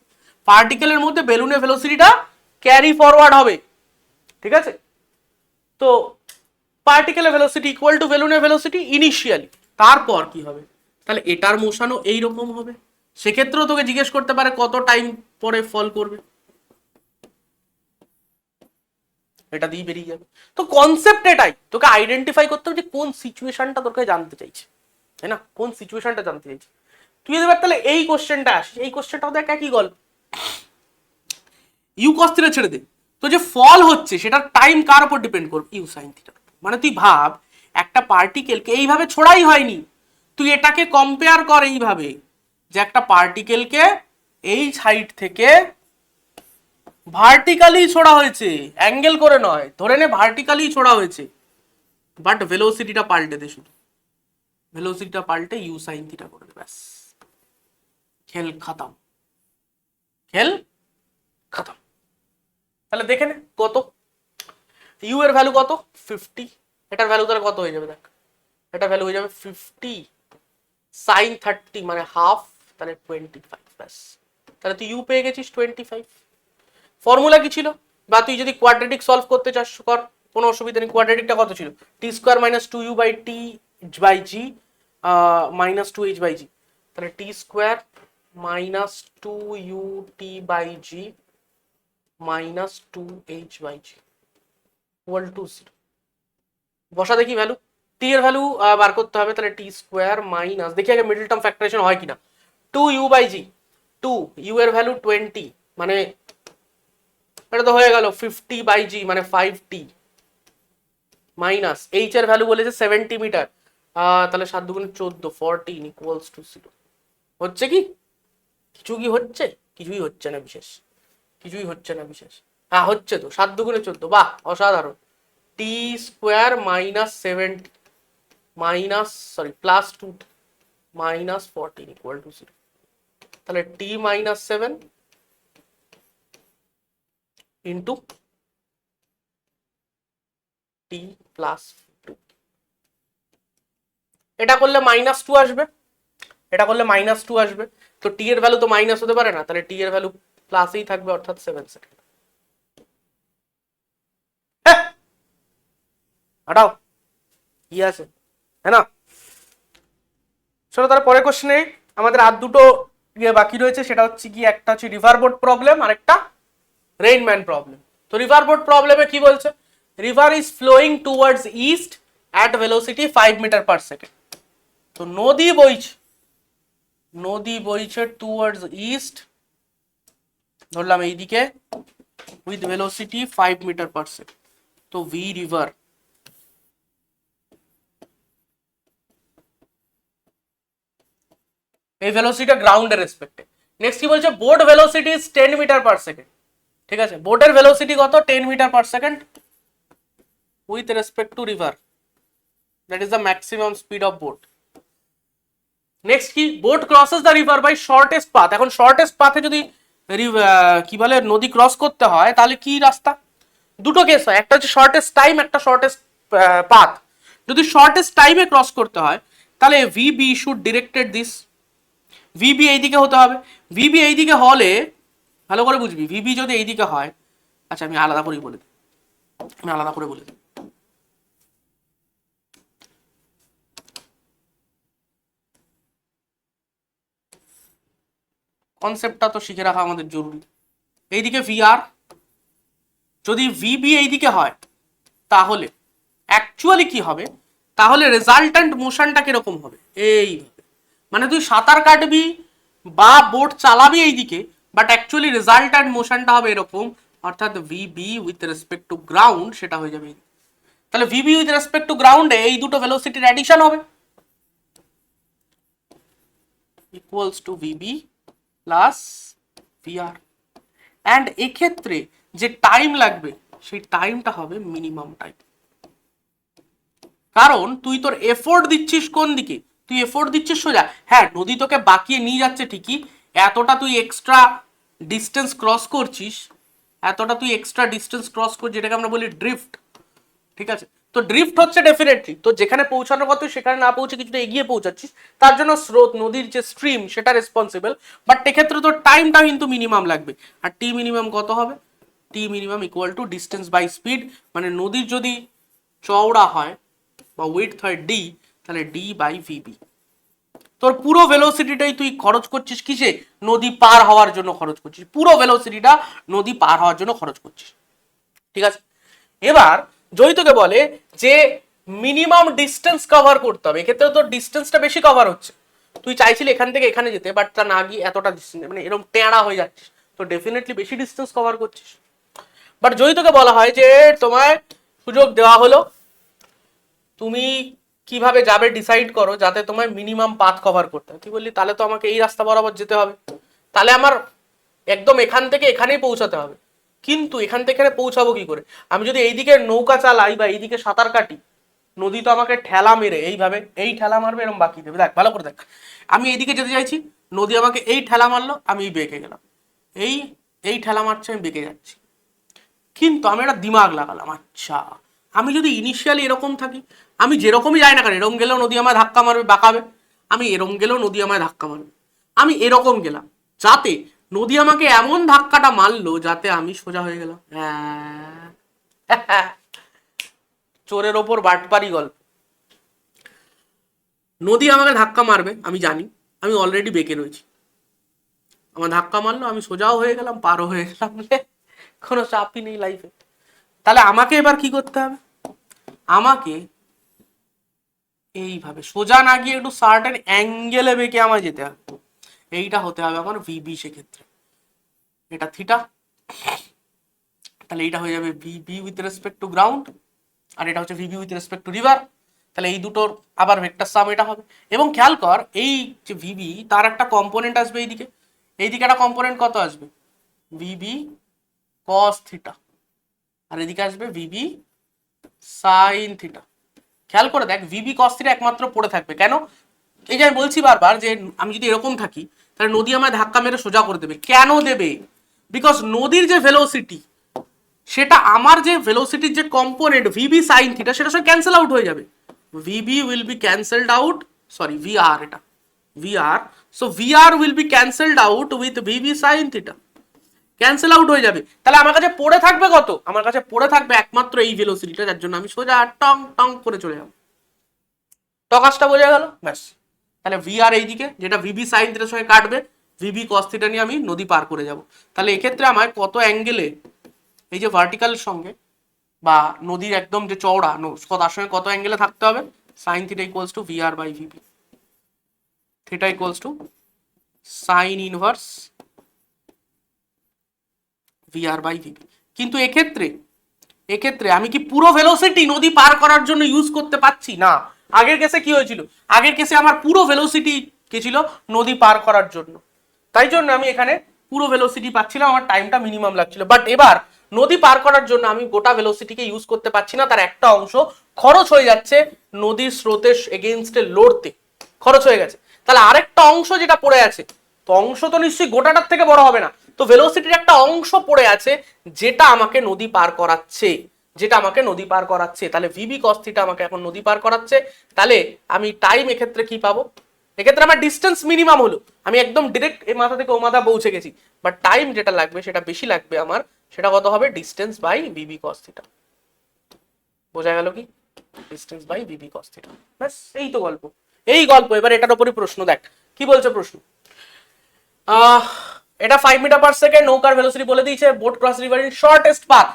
পার্টিকেলের মধ্যে বেলুনের ভেলোসিটিটা ক্যারি ফরওয়ার্ড হবে, ঠিক আছে। তো পার্টিকেলের ভেলোসিটি ইকুয়াল টু বেলুনের ভেলোসিটি ইনিশিয়ালি, তারপর কি হবে, তাহলে এটার মোশনও এইরকম হবে, সেক্ষেত্রেও তোকে জিজ্ঞেস করতে পারে কত টাইম পরে ফল করবে, এটা দিয়ে বেরিয়ে যাবে। তো কনসেপ্ট এটাই, তোকে আইডেন্টিফাই করতে হবে যে কোন সিচুয়েশনটা তোকে জানতে চাইছে, তাই না, কোন সিচুয়েশনটা জানতে চাইছে। তুই যদি তাহলে এই কোশ্চেনটা আসিস, এই কোশ্চেনটাও দেখ একই গল্প, ইউ কস থিটা ছেড়ে দে, তো যে ফল হচ্ছে সেটার টাইম কার উপর ডিপেন্ড করবে, ইউ সাইন থিটা। মানে তুই ভাব একটা পার্টিকেলকে এইভাবে ছোড়াই হয়নি, তুই এটাকে কম্পেয়ার কর এইভাবে, যে একটা পার্টিকেলকে এই সাইড থেকে ভার্টিক্যালি ছোড়া হয়েছে, অ্যাঙ্গেল করে নয়, ধরে নে ভার্টিক্যালি ছোড়া হয়েছে, বাট ভেলোসিটিটা পাল্টে দে, শুধু ভেলোসিটিটা পাল্টে ইউ সাইন থিটা করে দে, ব্যাস খেল খতম, খেল খতম। তাহলে দেখে নে কত, ইউ এর ভ্যালু কত 50, এটার ভ্যালু তাহলে কত হয়ে যাবে দেখ, এটা ভ্যালু হয়ে যাবে 50 সাইন 30 মানে হাফ, তাহলে 25, ব্যাস, তাহলে তুই ইউ পেয়ে গেছিস 25। ফর্মুলা কি ছিল, বা তুই যদি কোয়াড্রেটিক সলভ করতে চাস কর, কোনো অসুবিধা নেই। কোয়াড্রেটিকটা কত ছিল, T square minus 2u by T by G minus 2h by G, তাহলে T square minus 2u T by G minus 2h by G equal to 0। বসা দেখি ভ্যালু, টি এর ভ্যালু বার করতে হবে, তাহলে টি স্কোয়ার মাইনাস, দেখি আগে মিডল টার্ম ফ্যাক্টরাইজেশন হয় কিনা, 2u বাই জি, 2u এর ভ্যালু 20, মানে এটা তো হয়ে গেল 50 বাই জি মানে 5t মাইনাস এইচ এর ভ্যালু বলেছে 70 মিটার, তাহলে 7 দুগুণে 14, 14 ইকুয়ালস টু 0। হচ্ছে কি কিছু কি হচ্ছে, কিছুই হচ্ছে না বিশেষ, কিছুই হচ্ছে না বিশেষ, হ্যাঁ হচ্ছে তো, 7 দুগুণে 14, বাহ অসাধারণ, T square minus 70 minus sorry plus 2 minus 14 equal to 0, তাহলে T minus 7 into T plus 2, এটা করলে মাইনাস 2 আসবে, এটা করলে মাইনাস 2 আসবে, তো টি এর ভ্যালু তো মাইনাস হতে পারে না, তাহলে টি এর ভ্যালু প্লাসেই থাকবে, অর্থাৎ 7 সেকেন্ড। হটাও কি আছে, হ্যাঁ না। চলো তার পরের কোশ্চেনে, আমাদের আর দুটো বাকি রয়েছে, সেটা হচ্ছে কি, একটা হচ্ছে রিভার বোট প্রবলেম আর একটা রেইনম্যান প্রবলেম। তো রিভার বোট প্রবলেমে কি বলছে, river is flowing towards east at velocity 5 metre per second. তো নদী বইছে টুয়ার্ডস ইস্ট, ধরলাম এইদিকে, with velocity 5 metre per second, তো ভি রিভার, এই ভেলোসিটি গ্রাউন্ডের রেসপেক্টে। নেক্সট কি বলছে, boat velocity is 10 metre per second, ঠিক আছে, বোটের ভেলোসিটি কত 10 metre per second with respect to river, that is the maximum speed of boat. Next কি, boat crosses the river by shortest path. এখন শর্টেস্ট পাথে যদি কি বলে নদী ক্রস করতে হয়, তাহলে কি রাস্তা, দুটো কেস হয়, একটা হচ্ছে শর্টেস্ট টাইম, একটা শর্টেস্ট পাথ। যদি শর্টেস্ট টাইমে ক্রস করতে হয়, তাহলে v b should directed this, v b এইদিকে হতে হবে। ভিবি এইদিকে হলে ভালো করে বুঝবি, ভিবি যদি এইদিকে হয়, আচ্ছা আমি আলাদা করেই বলে দিই, আমি আলাদা করে বলে দিই। কনসেপ্টটা তো শিখে রাখা আমাদের জরুরি। এইদিকে ভিআর, যদি ভিবি এইদিকে হয় তাহলে অ্যাকচুয়ালি কি হবে, তাহলে রেজাল্ট্যান্ট মোশনটা কিরকম হবে, এইভাবে। মানে তুই সাঁতার কাটবি বা বোট চালাবি এইদিকে, বাট অ্যাকচুয়ালি রেজাল্ট্যান্ট মোশনটা হবে এরকম, অর্থাৎ VB with respect to ground সেটা হয়ে যাবে। তাহলে ভিবি উইথ রেসপেক্ট টু গ্রাউন্ডে এই দুটো ভেলোসিটির অ্যাডিশন হবে, equals to VB plus VR. And এক্ষেত্রে যে টাইম লাগবে সেই টাইমটা হবে মিনিমাম টাইম, কারণ তুই তোর এফোর্ট দিচ্ছিস কোন দিকে, তুই এফোর্ট দিচ্ছিস সোজা। হ্যাঁ নদী তোকে বাঁকিয়ে নিয়ে যাচ্ছে ঠিকই, এতটা তুই এক্সট্রা ডিস্টেন্স ক্রস করছিস, এতটা তুই এক্সট্রা ডিস্টেন্স ক্রস করছিস, যেটাকে আমরা বলি ড্রিফট, ঠিক আছে। তো ড্রিফট হচ্ছে ডেফিনেটলি তো যেখানে পৌঁছানোর কথা সেখানে না পৌঁছে কিছুটা এগিয়ে পৌঁছাচ্ছিস, তার জন্য স্রোত নদীর যে স্ট্রিম সেটা রেসপন্সিবল, বাট এক্ষেত্রে তোর টাইমটা কিন্তু মিনিমাম লাগবে। আর টি মিনিমাম কত হবে, T minimum equal to distance by speed, মানে নদীর যদি চওড়া হয় বা উইডথ হয় ডি, তাহলে ডি বাই ভিবি। তোর পুরো ভেলোসিটিটাই তুই খরচ করছিস কিসে, নদী পার হওয়ার জন্য খরচ করছিস, পুরো ভেলোসিটিটা নদী পার হওয়ার জন্য খরচ করছিস, ঠিক আছে। এবার যদি তোকে বলে যে মিনিমাম ডিস্টেন্স কভার করতে হবে, এক্ষেত্রে তোর ডিস্টেন্সটা বেশি কভার হচ্ছে, তুই চাইছিলি এখান থেকে এখানে যেতে, বাট তা না গিয়ে এতটা ডিস্টেন্স মানে এরকম টেঁড়া হয়ে যাচ্ছিস, তো ডেফিনেটলি বেশি ডিস্টেন্স কভার করছিস। বাট যদি তোকে বলা হয় যে তোমায় সুযোগ দেওয়া হলো, তুমি কিভাবে যাবে ডিসাইড করো যাতে তোমায় মিনিমাম পাথ কভার করতে হয়, তুই বললি তাহলে তো আমাকে এই রাস্তা বরাবর যেতে হবে, তাহলে আমার একদম এখান থেকে এখানেই পৌঁছাতে হবে। কিন্তু এখান থেকে এখানে পৌঁছাবো কি করে, আমি যদি এইদিকে নৌকা চালাই বা এইদিকে সাঁতার কাটি, নদী তো আমাকে ঠেলা মেরে এইভাবে এই ঠেলা মারবে এরকম বাকি দেবে। দেখ ভালো করে দেখ, আমি এইদিকে যেতে চাইছি, নদী আমাকে এই ঠেলা মারলো, আমি বেঁকে গেলাম, এই এই ঠেলা মারছে আমি বেঁকে যাচ্ছি। কিন্তু আমি একটা দিমাগ লাগালাম, আচ্ছা আমি যদি ইনিশিয়ালি এরকম থাকি, আমি যেরকমই যাই না কেন, এরকম গেলেও নদী আমায় ধাক্কা মারবে বাঁকাবে, আমি এরকম গেলেও নদী আমায় ধাক্কা মারবে, আমি এরকম গেলাম যাতে নদী আমাকে এমন ধাক্কাটা মারলো যাতে আমি সোজা হয়ে গেলাম। চোরের ওপর বাটপারি গল্প। নদী আমাকে ধাক্কা মারবে আমি জানি, আমি অলরেডি বেঁকে রয়েছি, আমার ধাক্কা মারলো আমি সোজাও হয়ে গেলাম পারও হয়ে গেলাম, কোনো চাপই নেই লাইফে। তাহলে আমাকে এবার কি করতে হবে, আমাকে এইভাবে সোজা না গিয়ে একটু সার্টেন অ্যাঙ্গেলে বেঁকে আমায় যেতে হবে, এইটা হতে হবে আমার ভিবি। সেক্ষেত্রে এটা থিটা, তাহলে এইটা হয়ে যাবে VB with respect to ground, আর এটা হচ্ছে VB with respect to river. তাহলে এই দুটোর আবার ভেক্টর সাম এটা হবে। এবং খেয়াল কর এই যে ভিবি তার একটা কম্পোনেন্ট আসবে এইদিকে, এইদিকে একটা কম্পোনেন্ট কত আসবে, ভিবি কস থিটা, আর এদিকে আসবে ভিবি সাইন থিটা। খেয়াল করে দেখ ভিবি কস থিটা একমাত্র পড়ে থাকবে, কেন, এই যে আমি বলছি বারবার যে আমি যদি এরকম থাকি তাহলে নদী আমায় ধাক্কা মেরে সোজা করে দেবে, কেন দেবে, বিকজ নদীর যে ভেলোসিটি সেটা আমার যে ভেলোসিটির যে কম্পোনেন্ট ভিবি সাইন থিটা সেটা সব ক্যান্সেল আউট হয়ে যাবে, VB will be cancelled out, sorry VR, এটা VR, so VR will be cancelled out with VB sine theta, cancel out হয়ে যাবে। তাহলে আমার কাছে পড়ে থাকবে কত, আমার কাছে পড়ে থাকবে একমাত্র এই ভেলোসিটিটা, যার জন্য আমি সোজা টং টং করে চলে যাবো। টকাসটা বোঝা গেল, ব্যাস। তাহলে ভিআর এইদিকে যেটা ভিবি সাইন থিটার সঙ্গে কাটবে, ভিবি কস থিটা নিয়ে আমি নদী পার করে যাব। তাহলে এক্ষেত্রে আমার কত অ্যাঙ্গেলে এই যে ভার্টিক্যাল সঙ্গে বা নদীর একদম যে চওড়া তার সঙ্গে কত অ্যাঙ্গেলে থাকতে হবে, sine theta equals to v r by v b, theta equals to sine inverse v r by v b. কিন্তু এক্ষেত্রে আমি কি পুরো ভেলোসিটি নদী পার করার জন্য ইউজ করতে পারছি না। আগের কেসে কি হয়েছিল, আগের কেসে আমার পুরো ভেলোসিটি কে ছিল নদী পার করার জন্য, তাই জন্য আমি এখানে পুরো ভেলোসিটি পাচ্ছিলাম, আমার টাইমটা মিনিমাম লাগছিল। বাট এবার নদী পার করার জন্য আমি গোটা ভেলোসিটিকে ইউজ করতে পারছি না, তার একটা অংশ খরচ হয়ে যাচ্ছে নদীর স্রোতের এগেইনস্টে লড়তে, খরচ হয়ে গেছে। তাহলে আরেকটা অংশ যেটা পড়ে আছে, তো অংশ তো নিশ্চয়ই গোটাটার থেকে বড় হবে না, তো ভেলোসিটির একটা অংশ পড়ে আছে যেটা আমাকে নদী পার করাচ্ছে, তাহলে ভিবি কস থিটা আমাকে এখন নদী পার করাচ্ছে। তাহলে আমি টাইম এক্ষেত্রে কি পাবো, এক্ষেত্রে আমার ডিস্টেন্স মিনিমাম হলো, আমি একদম ডিরেক্ট এই মাথা থেকে ও মাথা পৌঁছে গেছি, বাট টাইম যেটা লাগবে সেটা বেশি লাগবে আমার, সেটা কত হবে, distance by Bibi cos theta. বোঝা গেল কি, distance by Bibi cos theta, ব্যাস এই তো গল্প, এই গল্প। এবার এটার উপরই প্রশ্ন, দেখ কি বলছে প্রশ্ন। এটা 5 মিটার পার সেকেন্ড, নৌকার ভেলোসিটি বলে দিয়েছে, boat cross river in shortest path.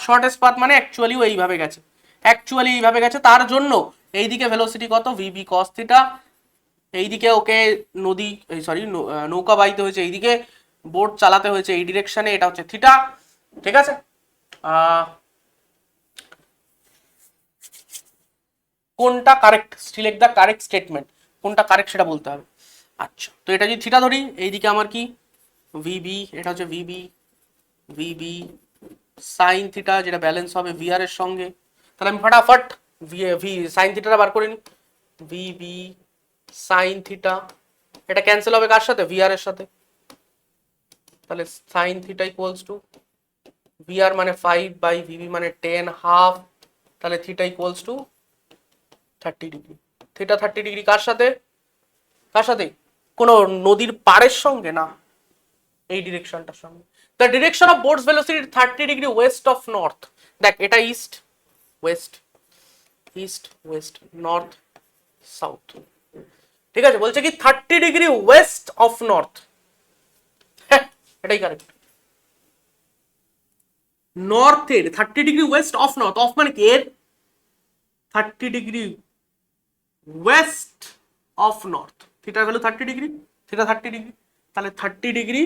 Shortest path মানে অ্যাকচুয়ালি এইভাবে গেছে, তার জন্য এইদিকে ভেলোসিটি কত, ভিবি কস থিটা, এইদিকে ওকে নদী সরি নৌকা বাইতে হয়েছে এইদিকে, বোট চালাতে হয়েছে এই ডিরেকশনে, এটা হচ্ছে থিটা, ঠিক আছে। কোনটা correct, select the correct statement, কোনটা কারেক্ট সেটা বলতে হবে। আচ্ছা, তো এটা যদি থিটা ধরি, এইদিকে আমার কি ভিবি, এটা হচ্ছে ভিবি সাইন থিটা, যেটা ব্যালেন্স হবে ভিআর এর সঙ্গে। তাহলে আমি ফটাফট ভি সাইন থিটাটা বার করে নিই, ভিবি সাইন থিটা, এটা ক্যান্সেল হবে কার সাথে, ভিআর এর সাথে। তাহলে sine theta equals to VR মানে 5 বাই ভিবি মানে 10 হাফ, তাহলে theta equals to 30 degree. Theta 30 degree কার সাথে, কোনো নদীর পাড়ের সঙ্গে না, এই ডিরেকশনটার সঙ্গে। The direction of boat's velocity 30 degree west of north. দেখ এটা ইস্ট ওয়েস্ট নর্থ সাউথ, ঠিক আছে। বলছে কি 30 ডিগ্রি ওয়েস্ট অফ নর্থ, এটাই কারেক্ট। নর্থের 30 degree west of north, of মানে কি এর 30 ডিগ্রি ওয়েস্ট অফ নর্থ, থিটার ভ্যালু 30 ডিগ্রি, থিটা 30 ডিগ্রি, তাহলে 30 ডিগ্রি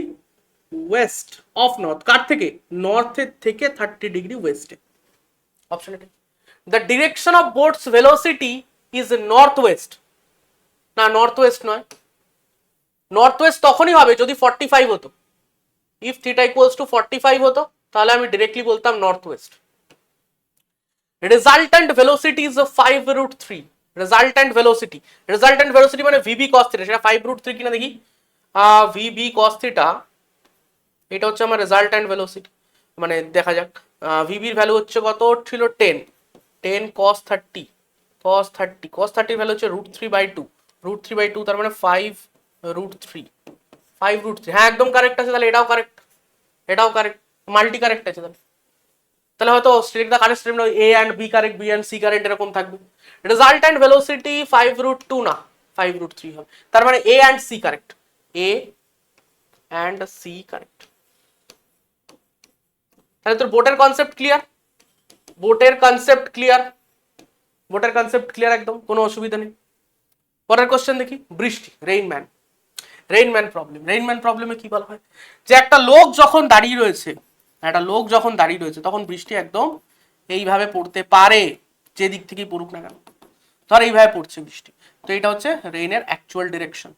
ওয়েস্ট অফ নর্থ, কার থেকে, নর্থের থেকে 30 ডিগ্রি ওয়েস্টে, অপশন এটা। The direction of boat's velocity is north west, না নর্থ ওয়েস্ট নয়, নর্থ ওয়েস্ট তখনই হবে যদি 45 হতো, ইফ থিটা ইকুয়ালস টু 45 হতো তাহলে আমি ডিরেক্টলি বলতাম north West. Resultant velocity is 5√3, resultant velocity মানে ভিবি কস থিটা, সেটা 5√3 কিনা দেখি, ভিবি কস থিটা, এটা হচ্ছে আমার রেজাল্টেন্ট ভেলোসিটি, মানে দেখা যাক, ভিবির ভ্যালু হচ্ছে কত ছিল 10 cos 30, cos 30 ভ্যালু হচ্ছে √3/2, তার মানে 5√3, হ্যাঁ একদম কারেক্ট আছে, তাহলে এটাও কারেক্ট, মাল্টি কারেক্ট আছে, তাহলে হয়তো select the correct statement, a and b correct, b and c correct, এরকম থাকবে। রেজাল্টেন্ট ভেলোসিটি 5√2 না 5√3 হবে, তার মানে এ এন্ড সি কারেক্ট, তাহলে তোর বোটের কনসেপ্ট ক্লিয়ার, একদম কোনো অসুবিধা নেই। পরের কোশ্চেন দেখি, বৃষ্টি, রেইনম্যান প্রবলেমে কি বলা হয়, যে একটা লোক যখন দাঁড়িয়ে রয়েছে তখন বৃষ্টি একদম এইভাবে পড়তে পারে, যে দিক থেকেই পড়ুক না কেন, ধর এইভাবে পড়ছে বৃষ্টি, তো এটা হচ্ছে রেইনের অ্যাকচুয়াল ডিরেকশন।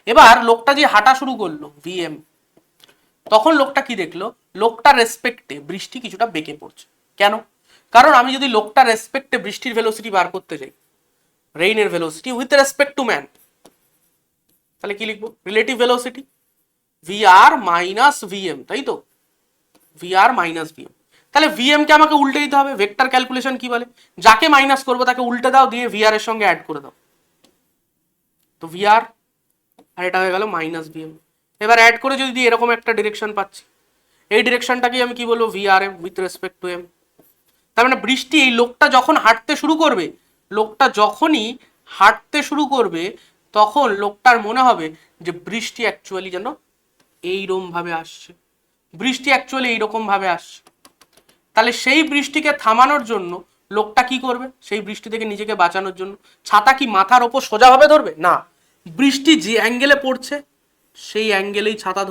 এবার লোকটা যে হাঁটা শুরু করলো ভিএম, তখন লোকটা কি দেখলো, লোকটার রেসপেক্টে বৃষ্টি কিছুটা বেঁকে পড়ছে, কেন, কারণ আমি যদি লোকটার রেসপেক্টে বৃষ্টির ভেলোসিটি বার করতে যাই, রেইনের velocity with respect to man, তাহলে কি লিখবো, relative velocity VR minus VM, তাই তো, ভিআর মাইনাস ভিএম। তাহলে ভিএম কে আমাকে উল্টে দিতে হবে, ভেক্টর ক্যালকুলেশন কি বলে, যাকে মাইনাস করবো তাকে উল্টে দাও, দিয়ে ভিআর এর সঙ্গে অ্যাড করে দাও, তো ভিআর আর এটা হয়ে গেল মাইনাস ভিএম। এবার অ্যাড করে যদি এরকম একটা ডিরেকশন পাচ্ছি, এই ডিরেকশনটাকে আমি কি বলবো, v r m with respect to m. তার মানে বৃষ্টি, এই লোকটা যখন হাঁটতে শুরু করবে, তখন লোকটার মনে হবে যে বৃষ্টি অ্যাকচুয়ালি যেন এইরকম ভাবে আসছে, তাহলে সেই বৃষ্টিকে থামানোর জন্য লোকটা কি করবে, সেই বৃষ্টি থেকে নিজেকে বাঁচানোর জন্য ছাতা কি মাথার ওপর সোজাভাবে ধরবে না, বৃষ্টি যে অ্যাঙ্গেলে পড়ছে সেই অ্যাঙ্গেলেই ছাতা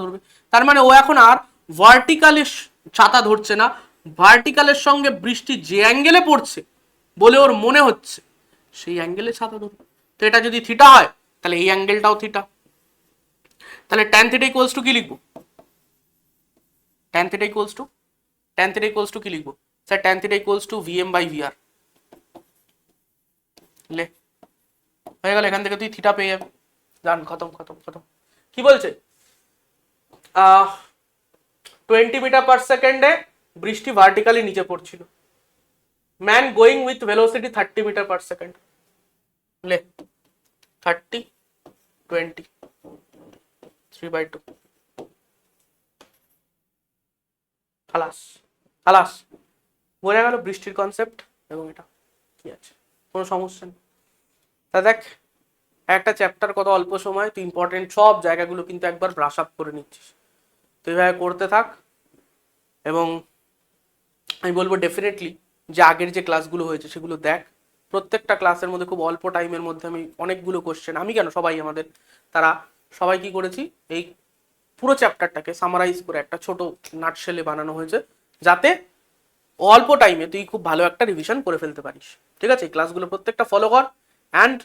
ধরবে, তার মানে ও এখন আর ভার্টিক্যালে ছাতা ধরছে না, ভার্টিক্যালের সঙ্গে বৃষ্টি যে অ্যাঙ্গেলে পড়ছে বলে ওর মনে হচ্ছে সেই অ্যাঙ্গেলে ছাতা ধরবে। তো এটা যদি থিটা হয় তাহলে এই অ্যাঙ্গেলটাও থিটা, তাহলে tan থিটা ইকুয়ালস টু কি লিখবো, tan থিটা ইকুয়ালস টু কি লিখবো sir, tan theta equals to v m by v r, লে হয়ে গেল, এখান থেকে তুই থিটা পেয়ে যাবে, জান খতম। কি বলছে, 20 মিটার পার সেকেন্ডে বৃষ্টি ভার্টিক্যালি নিচে পড়ছিল, man going with velocity 30 metre per second, লে 30 20 3/2, খালাস খালাস, বোঝা গেল বৃষ্টির কনসেপ্ট। এবং এটা কি আছে, কোনো সমস্যা নেই। তা দেখ, একটা চ্যাপ্টার কত অল্প সময়, তুই ইম্পর্টেন্ট সব জায়গাগুলো কিন্তু একবার ব্রাশ আপ করে নিচ্ছিস। তুই এইভাবে করতে থাক। এবং আমি বলবো ডেফিনেটলি যে আগের যে ক্লাসগুলো হয়েছে সেগুলো দেখ। প্রত্যেকটা ক্লাসের মধ্যে খুব অল্প টাইমের মধ্যে আমি অনেকগুলো কোশ্চেন, আমি কেন সবাই আমাদের তারা সবাই কি করেছি, এই পুরো চ্যাপ্টারটাকে সামারাইজ করে একটা ছোট নাটশেলে বানানো হয়েছে, যাতে অল্প টাইমে তুই খুব ভালো একটা রিভিশন করে ফেলতে পারিস। ঠিক আছে, এই ক্লাসগুলো প্রত্যেকটা ফলো কর। অ্যান্ড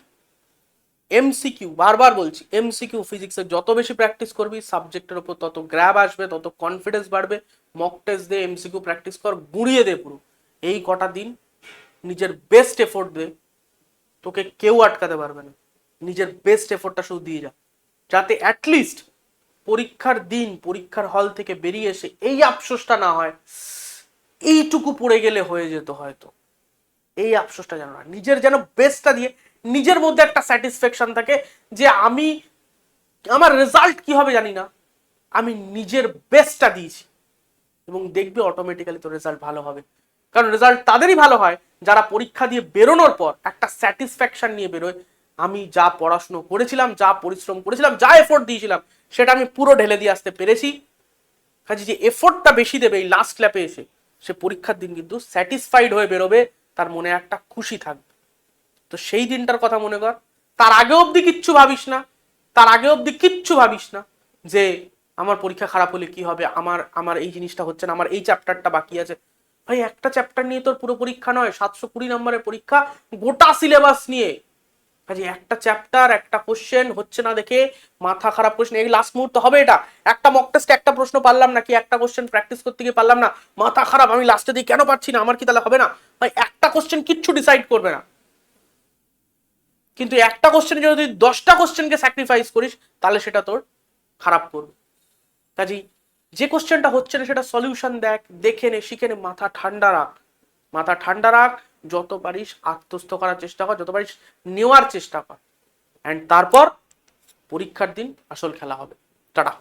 এমসিকিউ, বারবার বলছি, এমসিকিউ ফিজিক্সের যত বেশি প্র্যাকটিস করবি সাবজেক্টের উপর তত গ্র্যাব আসবে, তত কনফিডেন্স বাড়বে। মক টেস্ট দে, এমসিকিউ প্র্যাকটিস কর, গুঁড়িয়ে দে পুরো। এই কটা দিন নিজের বেস্ট এফোর্ট দে, তোকে কেউ আটকাতে পারবে না। নিজের বেস্ট এফোর্টটা শুধু দিয়ে যা, যাতে অ্যাটলিস্ট পরীক্ষার দিন পরীক্ষার হল থেকে বেরিয়ে এসে এই আফসোসটা না হয় এইটুকু পড়ে গেলে হয়ে যেত হয়তো। এই আফসোসটা যেন না, নিজের যেন বেস্টটা দিয়ে নিজের মধ্যে একটা স্যাটিসফ্যাকশন থাকে যে আমি, আমার রেজাল্ট কি হবে জানি না, আমি নিজের বেস্টটা দিয়েছি। এবং দেখবে অটোমেটিক্যালি তো রেজাল্ট ভালো হবে। কারণ রেজাল্ট তাদেরই ভালো হয় যারা পরীক্ষা দিয়ে বেরোনোর পর একটা স্যাটিসফ্যাকশন নিয়ে বেরোয়, আমি যা পড়াশুনো করেছিলাম, যা পরিশ্রম করেছিলাম, যা এফোর্ট দিয়েছিলাম সেটা আমি পুরো ঢেলে দিয়ে আসতে পেরেছি। কাজে যে এফোর্টটা বেশি দেবে এই লাস্ট ল্যাপে এসে, সে পরীক্ষার দিন কিন্তু স্যাটিসফাইড হয়ে বেরোবে, তার মনে একটা খুশি থাকবে। তো সেই দিনটার কথা মনে কর। তার আগে অবধি কিচ্ছু ভাবিস না, তার আগে অবধি কিচ্ছু ভাবিস না যে আমার পরীক্ষা খারাপ হলে কি হবে, আমার আমার এই জিনিসটা হচ্ছে না, আমার এই চ্যাপ্টারটা বাকি আছে। ভাই একটা চ্যাপ্টার নিয়ে তোর পুরো পরীক্ষা নয়, 720 নম্বরের পরীক্ষা, গোটা সিলেবাস নিয়ে। কাজে একটা চ্যাপ্টার, একটা কোশ্চেন হচ্ছে না দেখে মাথা খারাপ করিস না। এই লাস্ট মুহূর্তে হবে এটা, একটা মক টেস্টে একটা প্রশ্ন পারলাম না, কি একটা কোশ্চেন প্র্যাকটিস করতে গিয়ে পারলাম না, মাথা খারাপ, আমি লাস্টে দিয়ে কেন পারছি না, আমার কি তাহলে হবে না? ভাই একটা কোশ্চেন কিচ্ছু ডিসাইড করবে না, কিন্তু একটা কোশ্চেনের জন্য তুই 10টা কোশ্চেনকে স্যাক্রিফাইস করিস, তাহলে সেটা তোর খারাপ করবে। কাজেই যে কোশ্চেনটা হচ্ছে না সেটা সলিউশন দেখ, দেখে নে, শিখে নে, মাথা ঠান্ডা রাখ, মাথা ঠান্ডা রাখ, যত পারিস আত্মস্থ করার চেষ্টা কর, যত পারিস নেওয়ার চেষ্টা কর। অ্যান্ড তারপর পরীক্ষার দিন আসল খেলা হবে। টাটা।